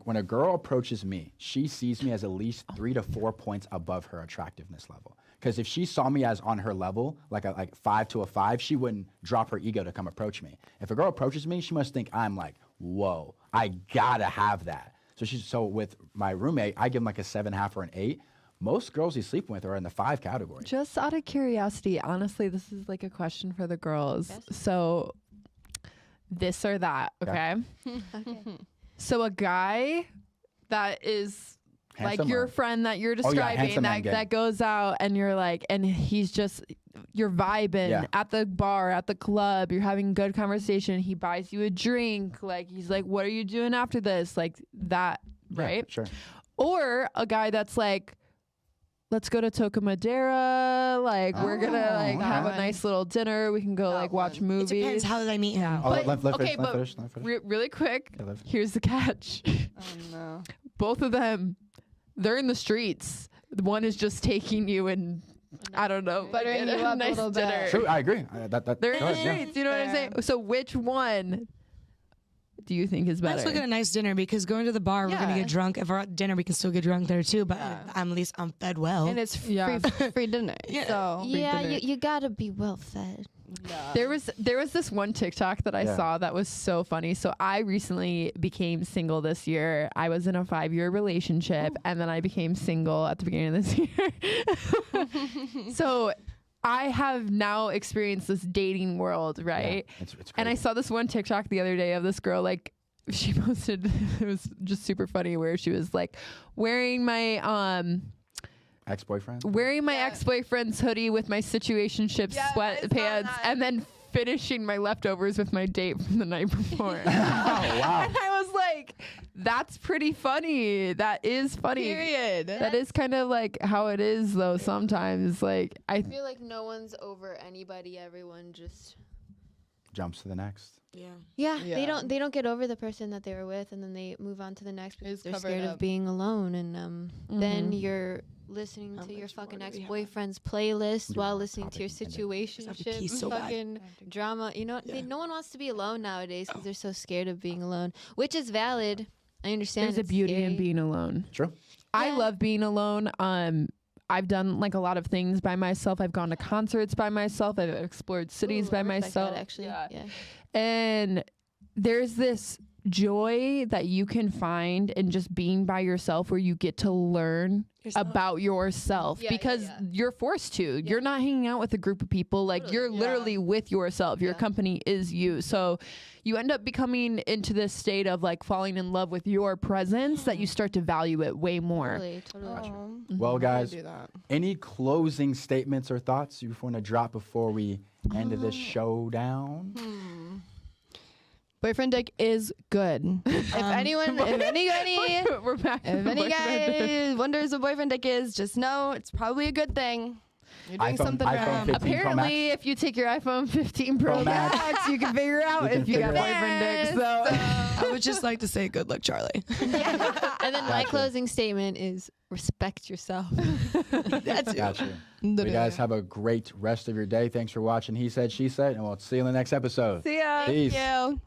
S2: When a girl approaches me, she sees me as at least 3 to 4 points above her attractiveness level. Because if she saw me as on her level, like 5 to a 5, she wouldn't drop her ego to come approach me. If a girl approaches me, she must think I'm like, whoa, I gotta have that. So with my roommate, I give him like a 7.5 or an 8. Most girls he's sleeping with are in the 5 category.
S4: Just out of curiosity, honestly, this is like a question for the girls. So, this or that, okay?
S1: Okay.
S4: So a guy that is
S2: Handsome
S4: like your
S2: or-
S4: friend that you're
S2: yeah,
S4: describing
S2: handsome man gang.
S4: that goes out and you're like, and he's just you're vibing
S2: Yeah.
S4: at the bar, at the club, you're having good conversation. He buys you a drink, like he's like, "What are you doing after this?" Like that,
S2: Yeah,
S4: right?
S2: Sure.
S4: Or a guy that's like, let's go to Toca Madera. Like we're gonna like have a
S3: one.
S4: nice little dinner. We can go
S3: That
S4: like watch
S3: one.
S5: It
S4: movies.
S5: depends. How did I meet him?
S2: Oh,
S4: But-
S2: let
S4: okay, but
S2: finish.
S4: Really quick,
S2: Yeah, let-
S4: here's the catch.
S3: Oh no.
S4: Both of them, they're in the streets. One is just taking you and I don't know.
S3: Buttering
S4: like
S3: you up a
S4: nice
S3: little bit.
S4: dinner.
S2: True, I agree.
S4: They're in
S2: go
S4: the
S2: ahead, yeah.
S4: streets. You know what I'm saying? So which one do you think is better?
S5: Let's look at a nice dinner because going to the bar, we're gonna
S3: Yeah.
S5: get drunk. If we're at dinner, we can still get drunk there too. But at least I'm fed well.
S3: And it's free,
S4: Yeah.
S3: free dinner.
S5: Yeah.
S3: So
S1: Yeah,
S4: dinner.
S1: you gotta be well fed.
S4: There was this one TikTok that I
S2: Yeah.
S4: saw that was so funny. So I recently became single this year. I was in a 5-year relationship and then I became single at the beginning of this year. So I have now experienced this dating world, right?
S2: Yeah, it's
S4: And I
S2: crazy.
S4: saw this one TikTok the other day of this girl, like, she posted, it was just super funny, where she was like wearing my
S2: Ex-boyfriend?
S3: Yeah.
S4: ex-boyfriend's hoodie with my situationship
S3: Yeah, I saw
S4: sweatpants
S3: that.
S4: and then finishing my leftovers with my date from the night before.
S2: Oh, wow.
S4: And I was like, that's pretty funny. That is funny.
S3: period.
S4: That is kind of like how it is though sometimes. Like
S1: I feel like no one's over anybody. Everyone just
S2: Jumps to the next.
S5: Yeah.
S3: Yeah.
S1: they don't get over the person that they were with, and then they move on to the next because
S3: It's
S1: they're
S3: covered
S1: scared
S3: up.
S1: of being alone. And then you're listening
S5: How
S1: to your
S5: much more
S1: fucking
S5: do we have?
S1: ex-boyfriend's playlist
S2: Do
S1: while
S2: not
S1: listening to your
S2: topic ended.
S5: I have to pee
S1: situationship
S5: so bad.
S1: fucking drama. You know,
S5: Yeah.
S1: no one wants to be alone nowadays because they're so scared of being alone, which is valid. I understand.
S4: there's a
S1: it's
S4: beauty in
S1: scary.
S4: being alone.
S2: True.
S4: I
S1: Yeah.
S4: love being alone. I've done like a lot of things by myself. I've gone to concerts by myself. I've explored cities
S1: Ooh,
S4: by
S1: I respect that,
S4: myself.
S1: actually,
S4: Yeah.
S1: yeah.
S4: And there's this joy that you can find in just being by yourself where you get to learn
S5: Yourself.
S4: about yourself
S1: Yeah,
S4: because
S1: yeah.
S4: you're forced to. You're not hanging out with a group of people. Like
S1: Totally.
S4: you're literally with yourself. Your
S1: Yeah.
S4: company is you. So you end up becoming into this state of like falling in love with your presence that you start to value it way more.
S1: Totally.
S2: Well, guys,
S3: do that.
S2: any closing statements or thoughts you want to drop before we end this showdown?
S3: Boyfriend dick is good. If anyone, if any,
S4: We're back. to
S3: if
S4: the
S3: any
S4: boyfriend.
S3: guy wonders what boyfriend dick is, just know it's probably a good thing. You're doing something
S2: iPhone
S3: right.
S2: 15 Pro
S4: Apparently,
S2: Max.
S4: if you take your iPhone 15 Pro,
S2: Pro Max.
S4: Max, you can figure out
S2: You can
S4: if you got
S2: figure it out.
S4: boyfriend dick. So
S5: I would just like to say good luck, Charlie.
S1: And then my
S2: Gotcha.
S1: closing statement is respect yourself.
S3: That's it.
S2: Gotcha. You guys have a great rest of your day. Thanks for watching He Said, She Said, and we'll see you in the next episode.
S4: see ya.
S2: Peace.
S3: Thank you.